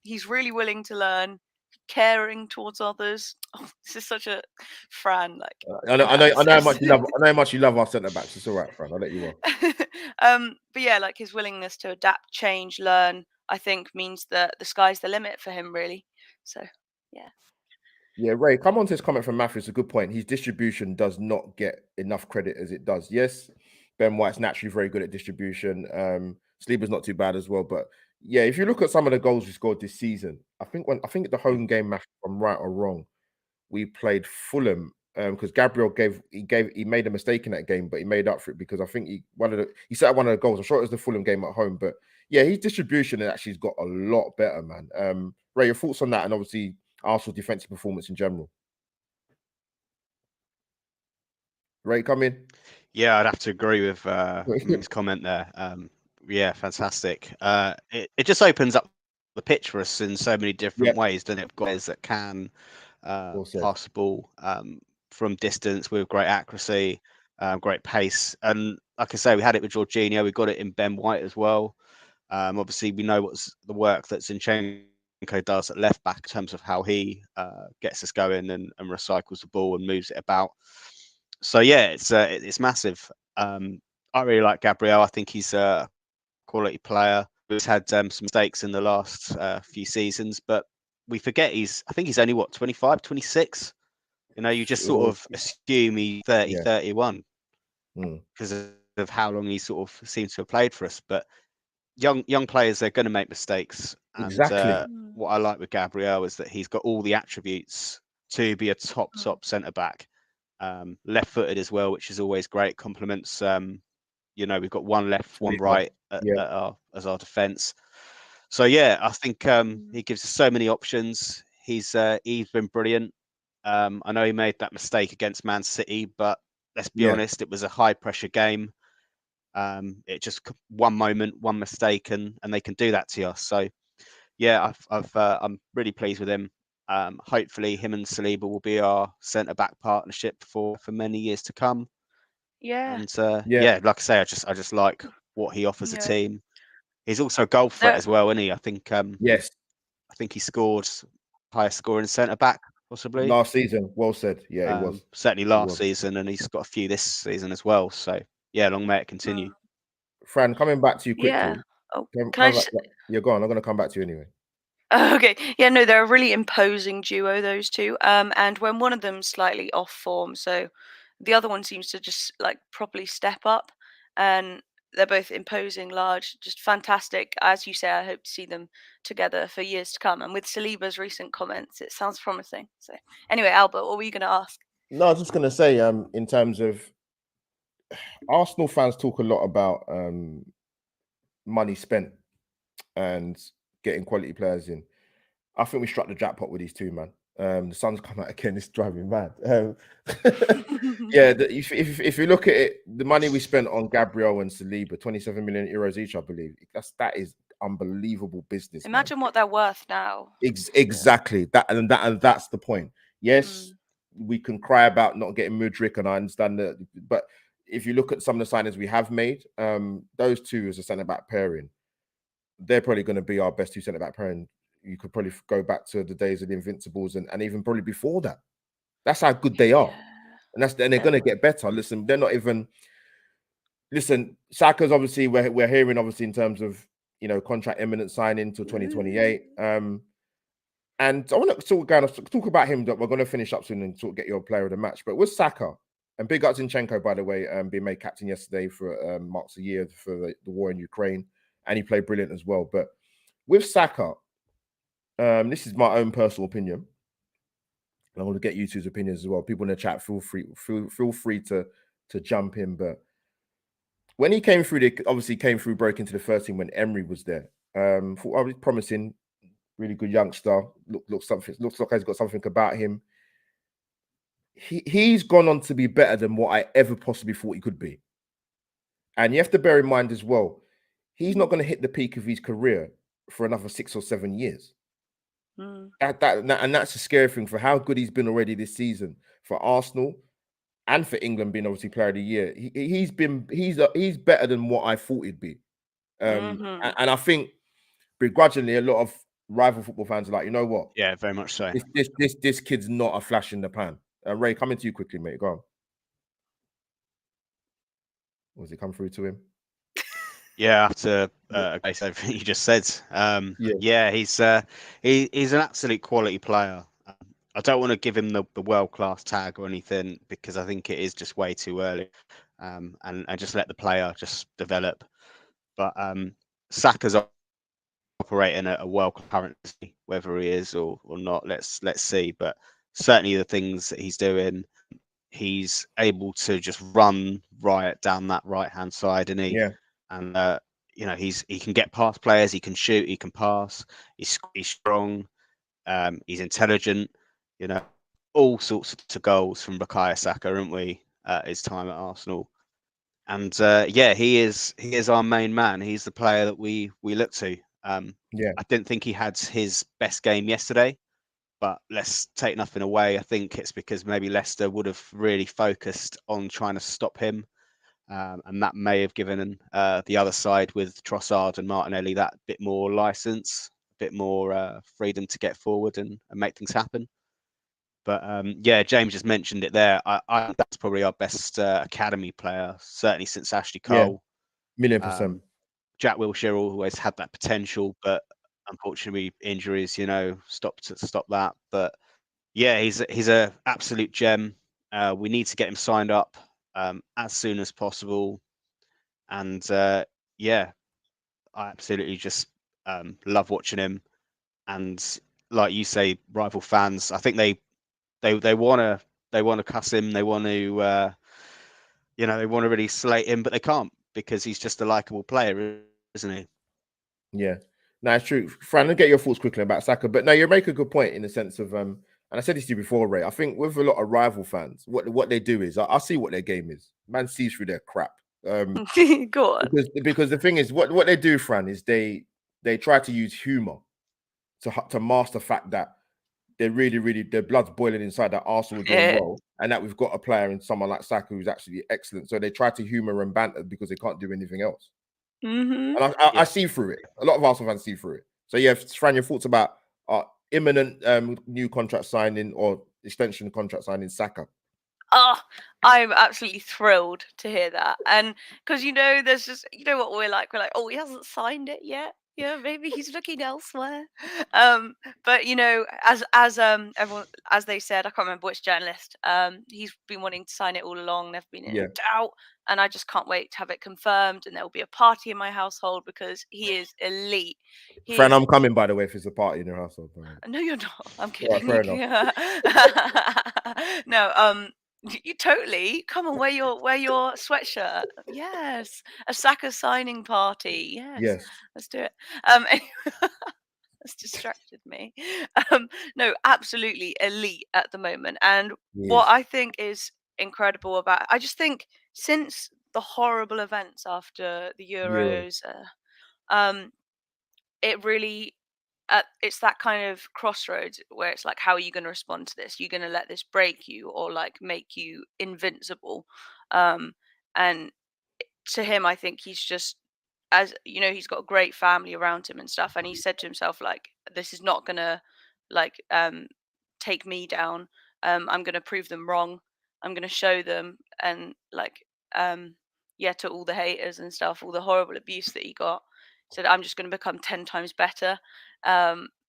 he's really willing to learn, caring towards others. Oh, this is such a Fran like I know how analysis. much you love. I know how much you love our centre backs. It's all right, Fran. I'll let you on. But yeah, like his willingness to adapt, change, learn, I think means that the sky's the limit for him, really. So yeah. Yeah, Ray, come on to this comment from Matthew. It's a good point. His distribution does not get enough credit as it does. Yes, Ben White's naturally very good at distribution. Sleeper's not too bad as well. But yeah, if you look at some of the goals we scored this season, I think at the home game, Matthew, if I'm right or wrong, we played Fulham because Gabriel he made a mistake in that game, but he made up for it because I think he set up one of the goals. I'm sure it was the Fulham game at home, but yeah, his distribution actually has got a lot better, man. Ray, your thoughts on that, and obviously Arsenal defensive performance in general. Ray, come in. Yeah, I'd have to agree with Ming's comment there. Yeah, fantastic. It just opens up the pitch for us in so many different Yeah, ways, doesn't it? Guys that can well said. pass the ball from distance with great accuracy, great pace, and like I say, we had it with Jorginho. We got it in Ben White as well. Obviously, we know what's the work that's in changing Zinchenko does at left back in terms of how he gets us going and recycles the ball and moves it about. So yeah, it's massive. I really like Gabriel. I think he's a quality player. He's had some mistakes in the last few seasons, but we forget I think he's only 25, 26. You just sort of assume he's 30, 31 because of how long he sort of seems to have played for us. But young players, they're going to make mistakes. Exactly. What I like with Gabriel is that he's got all the attributes to be a top centre back. Left-footed as well, which is always great. Complements. We've got one left, one right as our defence. So yeah, I think he gives us so many options. He's been brilliant. I know he made that mistake against Man City, but let's be honest, it was a high pressure game. It just one moment, one mistake, and they can do that to us. So yeah, I'm really pleased with him. Hopefully, him and Saliba will be our centre back partnership for many years to come. Yeah. And like I say, I just like what he offers a team. He's also a goal threat as well, isn't he? I think yes. I think he scored highest scoring centre back possibly last season. Well said. Yeah, it was certainly last season, and he's got a few this season as well. So yeah, long may it continue. Fran, coming back to you quickly. Yeah. Oh, can I just... You're gone. I'm going to come back to you anyway. Okay. Yeah, no, they're a really imposing duo, those two. And when one of them's slightly off form, so the other one seems to just like properly step up, and they're both imposing, large, just fantastic. As you say, I hope to see them together for years to come. And with Saliba's recent comments, it sounds promising. So anyway, Albert, what were you going to ask? No, I was just going to say, in terms of Arsenal fans talk a lot about money spent and getting quality players in. I think we struck the jackpot with these two, man. The sun's come out again. It's driving mad. If you look at it, the money we spent on Gabriel and Saliba, 27 million euros each, I believe. That is unbelievable business. Imagine what they're worth now. Exactly. That's the point. Yes, we can cry about not getting Mudryk, and I understand that, but if you look at some of the signings we have made, those two as a centre back pairing, they're probably going to be our best two centre back pairing. You could probably go back to the days of the Invincibles and even probably before that. That's how good they are. And they're going to get better. Listen, they're not even... Listen, Saka's obviously, we're hearing obviously in terms of, contract imminent signing till 2028. And I want to talk about him, that we're going to finish up soon and sort of get your player of the match. But with Saka, and big up Zinchenko, by the way, being made captain yesterday for marks a year for the war in Ukraine. And he played brilliant as well. But with Saka, this is my own personal opinion. I want to get you two's opinions as well. People in the chat, feel free to jump in. But when he came through, broke into the first team when Emery was there. Thought I was promising, really good youngster. Looks like he's got something about him. He's gone on to be better than what I ever possibly thought he could be. And you have to bear in mind as well, he's not going to hit the peak of his career for another 6 or 7 years. And that's a scary thing for how good he's been already this season for Arsenal and for England being obviously player of the year. He's better than what I thought he'd be. And I think begrudgingly a lot of rival football fans are like, you know what? Yeah, very much so. This kid's not a flash in the pan. Ray, coming to you quickly, mate. Go on. Was it come through to him? Yeah, after everything you just said, he's an absolute quality player. I don't want to give him the world class tag or anything because I think it is just way too early, and just let the player just develop. But Saka's operating at a world currency, whether he is or not. Let's see. But certainly the things that he's doing, he's able to just run right down that right hand side, and and he can get past players, he can shoot, he can pass, he's strong, he's intelligent, all sorts of goals from Bukayo Saka, aren't we? His time at Arsenal, and he is our main man. He's the player that we look to. I didn't think he had his best game yesterday, but let's take nothing away. I think it's because maybe Leicester would have really focused on trying to stop him. And that may have given the other side with Trossard and Martinelli that bit more license. bit more freedom to get forward and make things happen. But yeah, James just mentioned it there. I think that's probably our best academy player, certainly since Ashley Cole. Yeah, 1,000,000%. Jack Wilshere always had that potential, but unfortunately injuries, stopped that. But yeah, he's a absolute gem. We need to get him signed up as soon as possible. And yeah, I absolutely just love watching him. And like you say, rival fans, I think they want to cuss him. They want to they want to really slate him, but they can't because he's just a likable player, isn't he? Yeah, no, it's true. Fran, I'll get your thoughts quickly about Saka, but no, you make a good point in the sense of and I said this to you before, Ray. I think with a lot of rival fans, what they do is I see what their game is. Man sees through their crap. Go on. Because the thing is, what they do, Fran, is they try to use humor to mask the fact that they're really their blood's boiling inside, that Arsenal are doing well, and that we've got a player in someone like Saka who's actually excellent. So they try to humor and banter because they can't do anything else. Mm-hmm. And I see through it. A lot of Arsenal fans see through it. So yeah, Fran, your thoughts about imminent new contract signing or extension contract signing Saka? Oh, I'm absolutely thrilled to hear that. And because, there's just, what we're like, oh, he hasn't signed it yet. Yeah, maybe he's looking elsewhere. But as everyone, as they said, I can't remember which journalist, he's been wanting to sign it all along, never been in doubt. And I just can't wait to have it confirmed. And there'll be a party in my household because he is elite. Fran, I'm coming, by the way, if it's a party in your household. No, you're not. I'm kidding. Fair enough. No, you totally come and wear your sweatshirt. Yes, a Saka signing party. Yes, let's do it. Anyway, that's distracted me. No, absolutely elite at the moment. And what I think is incredible about, I just think since the horrible events after the Euros, it really it's that kind of crossroads where it's like, how are you going to respond to this? You're going to let this break you or like make you invincible? And to him, I think he's just, as he's got a great family around him and stuff, and he said to himself, like, this is not going to like take me down. I'm going to prove them wrong. I'm going to show them, and like to all the haters and stuff, all the horrible abuse that he got, said, I'm just going to become 10 times better.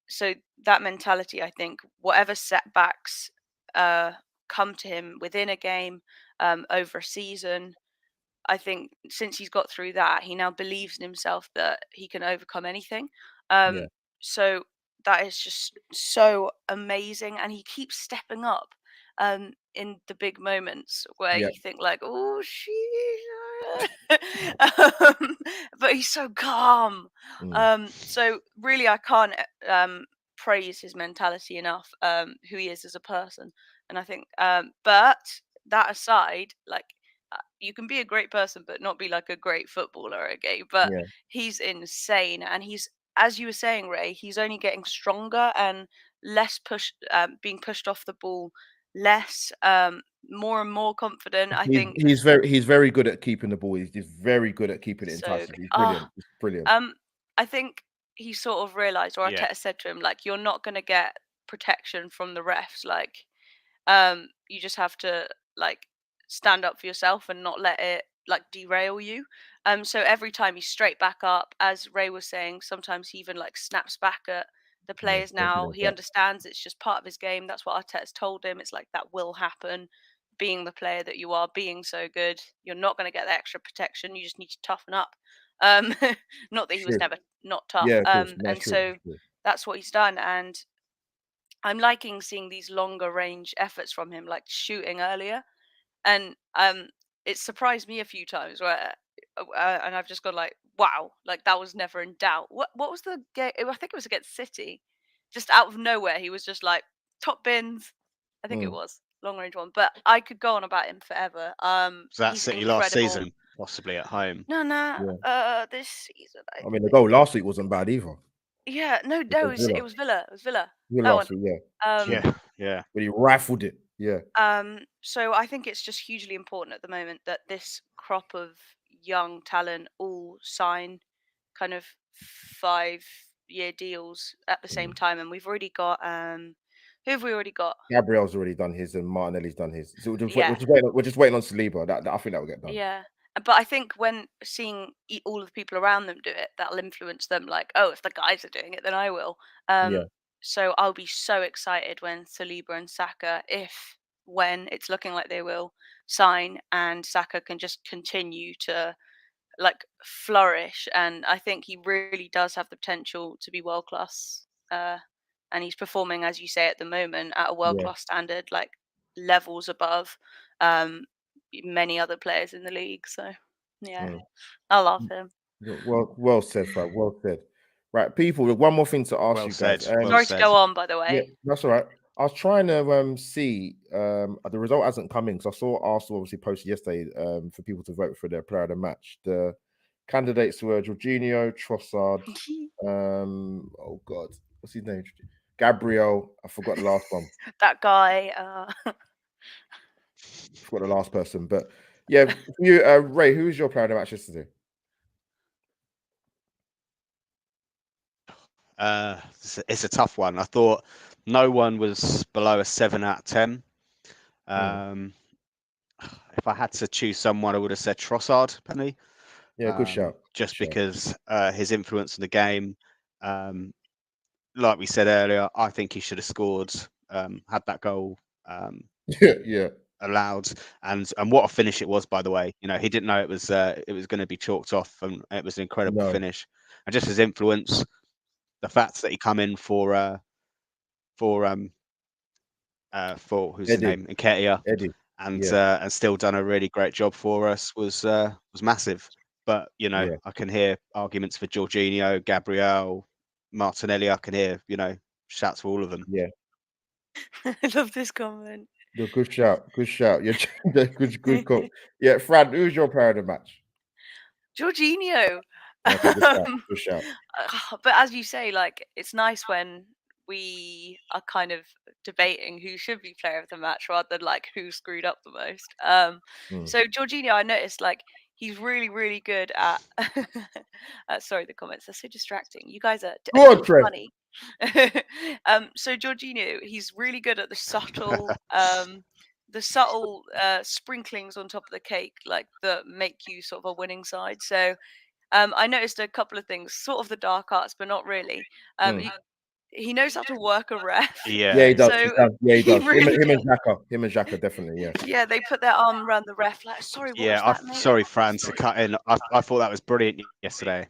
So that mentality, I think, whatever setbacks come to him within a game, over a season, I think since he's got through that, he now believes in himself that he can overcome anything. So that is just so amazing, and he keeps stepping up in the big moments where you think like, oh, but he's so calm. So really, I can't praise his mentality enough, who he is as a person. And I think, but that aside, like, you can be a great person but not be like a great footballer, okay? But he's insane, and he's, as you were saying, Ray, he's only getting stronger and less being pushed off the ball less, more and more confident. I think he's very good at keeping the ball. He's very good at keeping it in touch. He's brilliant. He's brilliant. I think he sort of realized, or Arteta said to him, like, you're not going to get protection from the refs. Like, you just have to like stand up for yourself and not let it like derail you. So every time he's straight back up, as Ray was saying, sometimes he even like snaps back at the players. Now he understands it's just part of his game. That's what Arteta's told him. It's like, that will happen. Being the player that you are, being so good, you're not going to get the extra protection. You just need to toughen up. Not that he was never not tough. And so that's what he's done. And I'm liking seeing these longer range efforts from him, like shooting earlier. And it surprised me a few times where, and I've just gone like, wow, like that was never in doubt. What was the game? I think it was against City. Just out of nowhere, he was just like, top bins. I think it was long range one, but I could go on about him forever. So that's he's City incredible. last season, possibly at home. No, this season. I mean, the goal last week wasn't bad either. Yeah, no, it was Villa. It was Villa. Last week, yeah. But he rifled it. Yeah. So I think it's just hugely important at the moment that this crop of young talent all sign kind of 5 year deals at the same time, and we've already got who have we already got? Gabriel's already done his, and Martinelli's done his. So Yeah. we're just waiting on Saliba. That I think that will get done. Yeah. But I think when seeing all of the people around them do it, that'll influence them. Like, oh, if the guys are doing it, then I will. Yeah. So I'll be so excited when Saliba and Saka, when it's looking like they will sign, and Saka can just continue to like flourish. And I think he really does have the potential to be world class. And he's performing, as you say, at the moment at a world Yeah. class standard, like levels above many other players in the league. So yeah, I love him. Well said, Fran. Well said. Right, people. One more thing to ask Well you guys. said. Well Sorry to said. go on, by the Yeah, way. that's all right. I was trying to see the result hasn't come in because I saw Arsenal obviously posted yesterday for people to vote for their player of the match. The candidates were Jorginho, Trossard, oh god, what's his name? Gabriel. I forgot the last one. That guy. Forgot the last person, but yeah, for you, Ray, who was your player of the match yesterday? It's a tough one. I thought no one was below a 7 out of 10. If I had to choose someone, I would have said Trossard, Penny. Yeah, good shout. Just because his influence in the game, like we said earlier, I think he should have scored, had that goal yeah, allowed, and what a finish it was, by the way. You know, he didn't know it was going to be chalked off, and it was an incredible finish. And just his influence, the fact that he come in for who's his name, Nketiah, Eddie, and still done a really great job for us was massive. But you know, I can hear arguments for Jorginho, Gabriel, Martinelli. I can hear, you know, shouts for all of them. Yeah, I love this comment. good shout. Good shout. Yeah, good call. Yeah, Fran, who's your player of the match? Jorginho. Okay, good shout. But as you say, like, it's nice when we are kind of debating who should be player of the match rather than like who screwed up the most. So Jorginho, I noticed like he's really, really good at. Sorry, the comments are so distracting. You guys are funny. So Jorginho, he's really good at the subtle sprinklings on top of the cake, like that make you sort of a winning side. So I noticed a couple of things, sort of the dark arts, but not really. He knows how to work a ref. Yeah, he does. So he does. Really him and Xhaka, definitely. Yeah. Yeah, they put their arm around the ref. Like, sorry, what was that, mate? Sorry, Fran, to cut in. I thought that was brilliant yesterday.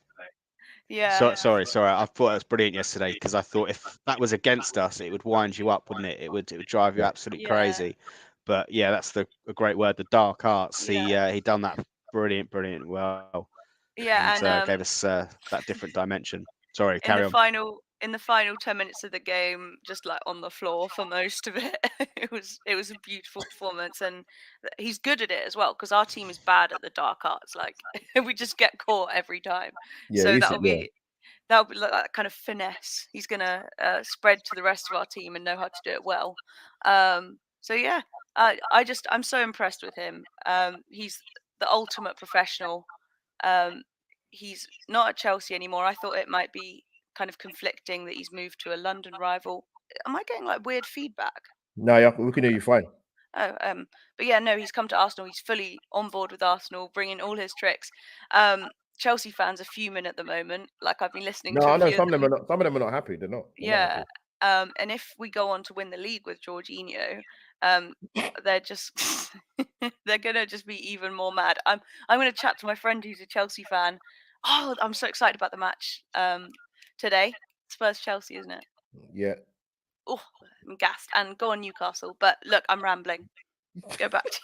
Yeah. Sorry. I thought that was brilliant yesterday because I thought if that was against us, it would wind you up, wouldn't it? It would drive you absolutely crazy. But yeah, that's a great word. The dark arts. He done that brilliant well. Yeah, and gave us that different dimension. Sorry, carry on. In the final 10 minutes of the game, just like on the floor for most of it, it was a beautiful performance, and he's good at it as well because our team is bad at the dark arts. Like we just get caught every time. Yeah, so that'll be like that kind of finesse. He's gonna spread to the rest of our team and know how to do it well. So yeah, I'm so impressed with him. He's the ultimate professional. He's not at Chelsea anymore. I thought it might be kind of conflicting that he's moved to a London rival. Am I getting like weird feedback? No, yeah, we can hear you fine. Oh, but yeah, no, he's come to Arsenal. He's fully on board with Arsenal, bringing all his tricks. Chelsea fans are fuming at the moment. Like I've been listening to. No, I know some of them are not happy. They're not. Yeah. And if we go on to win the league with Jorginho, they're just they're gonna just be even more mad. I'm gonna chat to my friend who's a Chelsea fan. Oh, I'm so excited about the match today. Spurs Chelsea, isn't it? Yeah. Oh, I'm gassed. And go on Newcastle. But look, I'm rambling. Go back to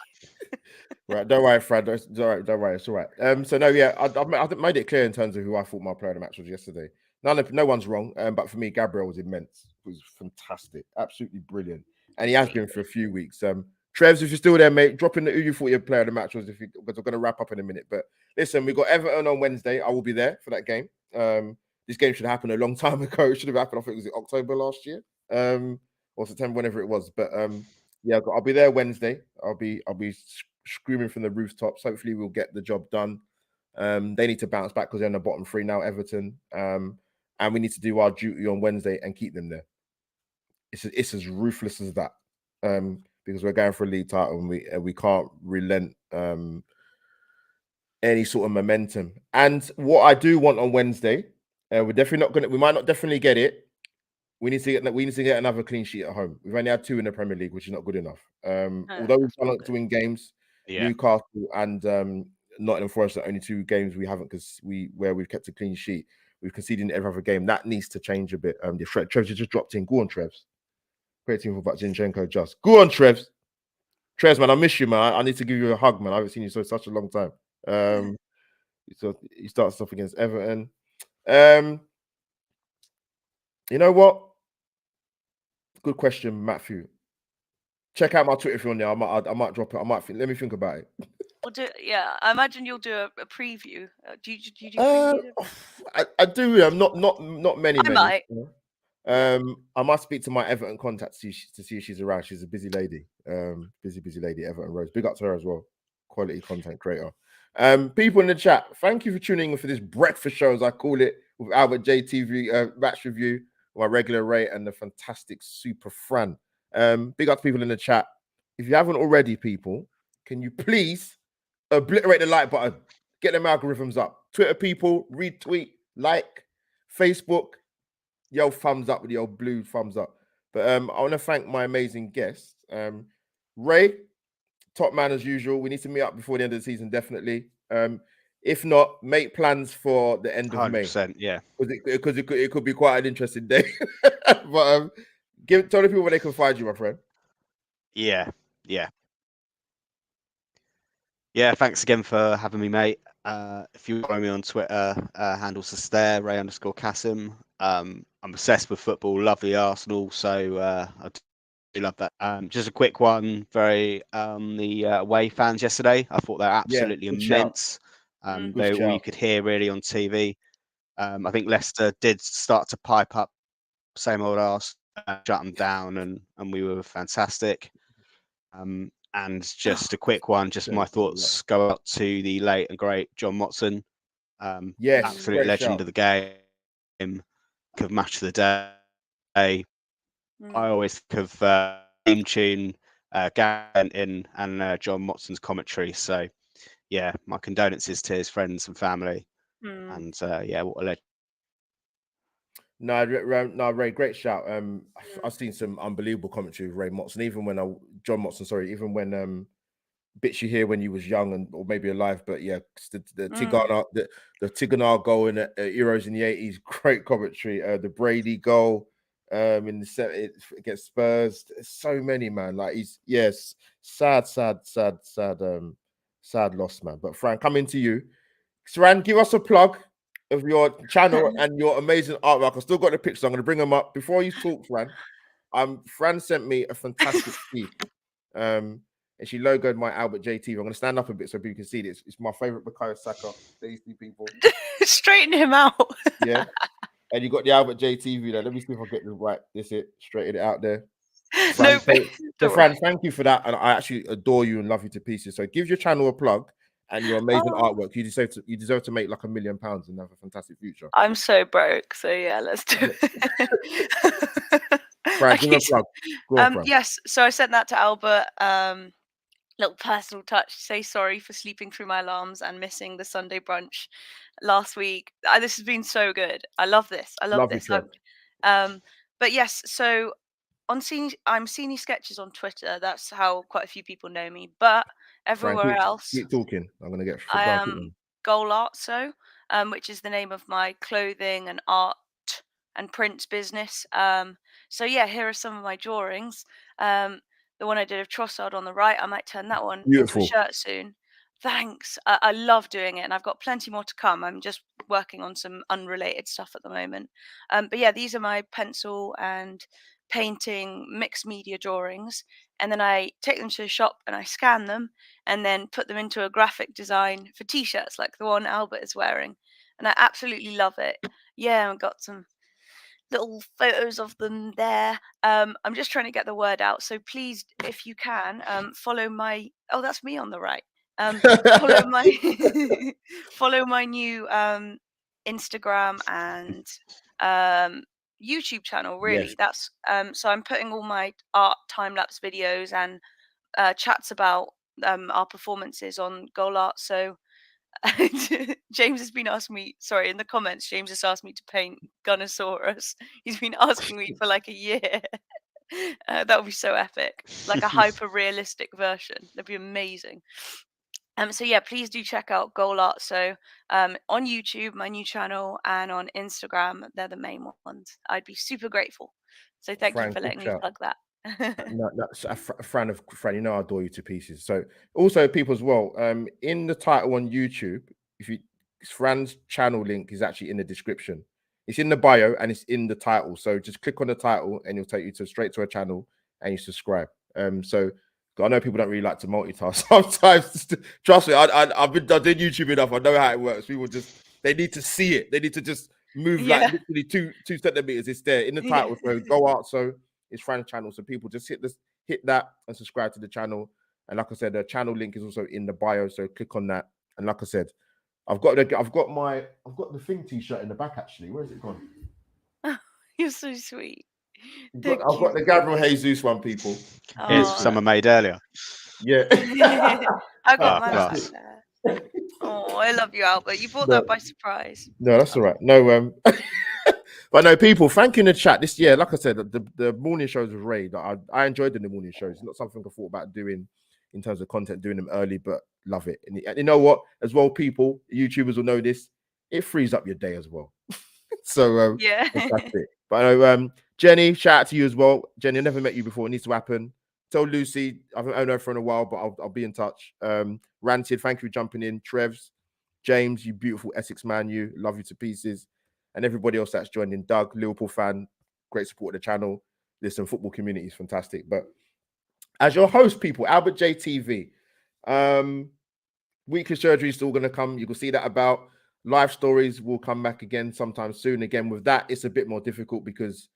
Right, don't worry, Fran. It's all right. Don't worry, it's all right. So no, yeah, I made it clear in terms of who I thought my player of the match was yesterday. No one's wrong. But for me, Gabriel was immense. It was fantastic, absolutely brilliant, and he has been for a few weeks. Trevs, if you're still there, mate, drop in who you thought your player of the match was. Because we're going to wrap up in a minute. But listen, we got Everton on Wednesday. I will be there for that game. This game should happen a long time ago. It should have happened. I think it was October last year, or September, whenever it was. But yeah, I'll be there Wednesday. I'll be screaming from the rooftops. Hopefully, we'll get the job done. They need to bounce back because they're in the bottom three now, Everton. and we need to do our duty on Wednesday and keep them there. It's as ruthless as that, because we're going for a league title and we can't relent any sort of momentum. And what I do want on Wednesday, we're definitely not gonna. We might not definitely get it. We need to get another clean sheet at home. We've only had 2 in the Premier League, which is not good enough. Although we've gone on to win games, Newcastle and Nottingham Forest are only 2 games we haven't, because we've kept a clean sheet. We've conceded in every other game. That needs to change a bit. Trev's just dropped in. Go on, Trevs. Great team for Zinchenko. Just go on, Trevs. Trevs, man, I miss you, man. I need to give you a hug, man. I haven't seen you for such a long time. He starts off against Everton. You know what? Good question, Matthew. Check out my Twitter if you're on there. I might drop it. Let me think about it. I imagine you'll do a preview. Do you do previews? I do. Not many. I might. I must speak to my Everton contact to see if she's around. She's a busy lady. Busy lady, Everton Rose. Big up to her as well. Quality content creator. People in the chat, thank you for tuning in for this breakfast show, as I call it, with Albert JTV match review, my regular rate, and the fantastic super Fran. Big up to people in the chat. If you haven't already, people, can you please obliterate the like button, get them algorithms up. Twitter people, retweet, like. Facebook, yo, thumbs up with the old blue thumbs up. But I want to thank my amazing guests. Ray, top man as usual. We need to meet up before the end of the season, definitely. If not, make plans for the end of May. 100%, yeah. Because it could be quite an interesting day. But tell the people where they can find you, my friend. Yeah. Thanks again for having me, mate. If you follow me on Twitter, handles are there, Ray_Kasim. I'm obsessed with football, love the Arsenal, so I do love that. Just a quick one, the away fans yesterday. I thought they're absolutely immense. They all you could hear really on TV. I think Leicester did start to pipe up, same old arse, shut them down, and we were fantastic. And just a quick one, just my thoughts go out to the late and great John Motson. Yes, absolute legend of the game, of match of the day. I always think of Team Tune, Gavin and John Motson's commentary. So, yeah, my condolences to his friends and family. And what a legend. No, Ray, great shout. I've seen some unbelievable commentary with Ray Motson, even when bits you hear when you was young or maybe alive, but yeah, the Tigana goal in Euros in the 80s, great commentary. The Brady goal in the 70s against Spurs. There's so many, man. Like sad loss, man. But Fran, coming to you. Fran, give us a plug of your channel and your amazing artwork. I've still got the pictures. I'm going to bring them up. Before you talk, Fran, Fran sent me a fantastic piece. And she logoed my Albert JTV. I'm going to stand up a bit so people can see it. It's my favorite Bukayo Saka. Tasty people. Straighten him out. Yeah. And you got the Albert JTV there. Let me see if I get the right. This it. Straighten it out there. Fran, so Fran, thank you for that. And I actually adore you and love you to pieces. So give your channel a plug and your amazing artwork. You deserve to make like £1 million and have a fantastic future. I'm so broke. So yeah, let's do it. Fran, give me a plug. Go on, Fran. Yes. So I sent that to Albert. Little personal touch. Say sorry for sleeping through my alarms and missing the Sunday brunch last week. This has been so good. I love this. I love this. But yes, so I'm Sini Sketches on Twitter. That's how quite a few people know me. But everywhere else, keep talking. I'm gonna get. I am Goal Art, which is the name of my clothing and art and prints business. So yeah, here are some of my drawings. The one I did of Trossard on the right, I might turn that one into a shirt soon. Thanks. I love doing it, and I've got plenty more to come. I'm just working on some unrelated stuff at the moment. But yeah, these are my pencil and painting mixed media drawings, and then I take them to the shop and I scan them and then put them into a graphic design for t-shirts like the one Albert is wearing, and I absolutely love it. Yeah, I've got some little photos of them there. I'm just trying to get the word out, so please, if you can, follow my that's me on the right. Follow my new Instagram and YouTube channel. Really, that's so I'm putting all my art time-lapse videos and chats about our performances on goal art. So James has been asking me, sorry, in the comments, James has asked me to paint Gunnosaurus. He's been asking me for like a year. That would be so epic, like a hyper realistic version. That'd be amazing. So yeah, please do check out goal art. So on YouTube, my new channel, and on Instagram, they're the main ones. I'd be super grateful. So thank you for letting me plug that. Fran, you know I adore you to pieces. So also people as well, in the title on YouTube, if you Fran's channel link is actually in the description. It's in the bio and it's in the title. So just click on the title and it'll take you straight to a channel and you subscribe. So I know people don't really like to multitask sometimes. Trust me, I've been doing YouTube enough. I know how it works. People they need to see it. They need to just move like literally two centimeters. It's there in the title. So go out. So it's Fran's channel. So people just hit that and subscribe to the channel. And like I said, the channel link is also in the bio. So click on that. And like I said, I've got the thing t-shirt in the back actually. Where's it gone? Oh, you're so sweet. I've got the Gabriel Jesus one, people. It's summer made earlier. Yeah. I got my there. Oh, I love you, Albert. You brought that by surprise. No, that's all right. No, but no, people, thank you in the chat. This year, like I said, the morning shows was great. I enjoyed doing the morning shows. It's not something I thought about doing in terms of content, doing them early, but love it. And you know what? As well, people, YouTubers will know this. It frees up your day as well. So yeah, fantastic. But Jenny, shout out to you as well. Jenny, I never met you before. It needs to happen. Tell Lucy, I've known her for a while, but I'll be in touch. Ranted, thank you for jumping in. Trevs, James, you beautiful Essex man, you love you to pieces. And everybody else that's joined in. Doug, Liverpool fan, great support of the channel. Listen, football community is fantastic. But as your host, people, Albert J TV, weekly surgery is still going to come. You can see that about. Live stories will come back again sometime soon. Again, with that, it's a bit more difficult because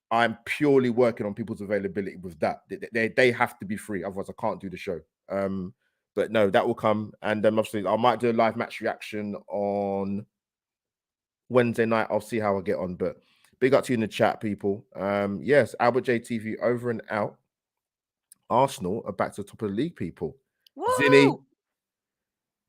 I'm purely working on people's availability with that. They have to be free, otherwise I can't do the show. But no, that will come. And obviously, I might do a live match reaction on Wednesday night. I'll see how I get on. But big up to you in the chat, people. Yes, Albert J TV over and out. Arsenal are back to the top of the league, people. Woo! Zinny,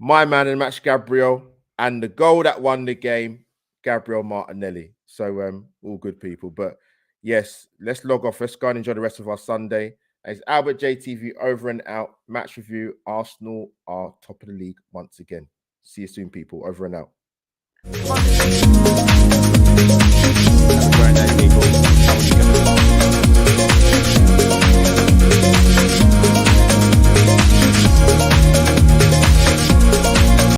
my man in the match, Gabriel. And the goal that won the game, Gabriel Martinelli. So all good people. But yes, let's log off. Let's go and enjoy the rest of our Sunday. It's Albert J TV over and out. Match review. Arsenal are top of the league once again. See you soon, people. Over and out. Have a great day, people. How are you going to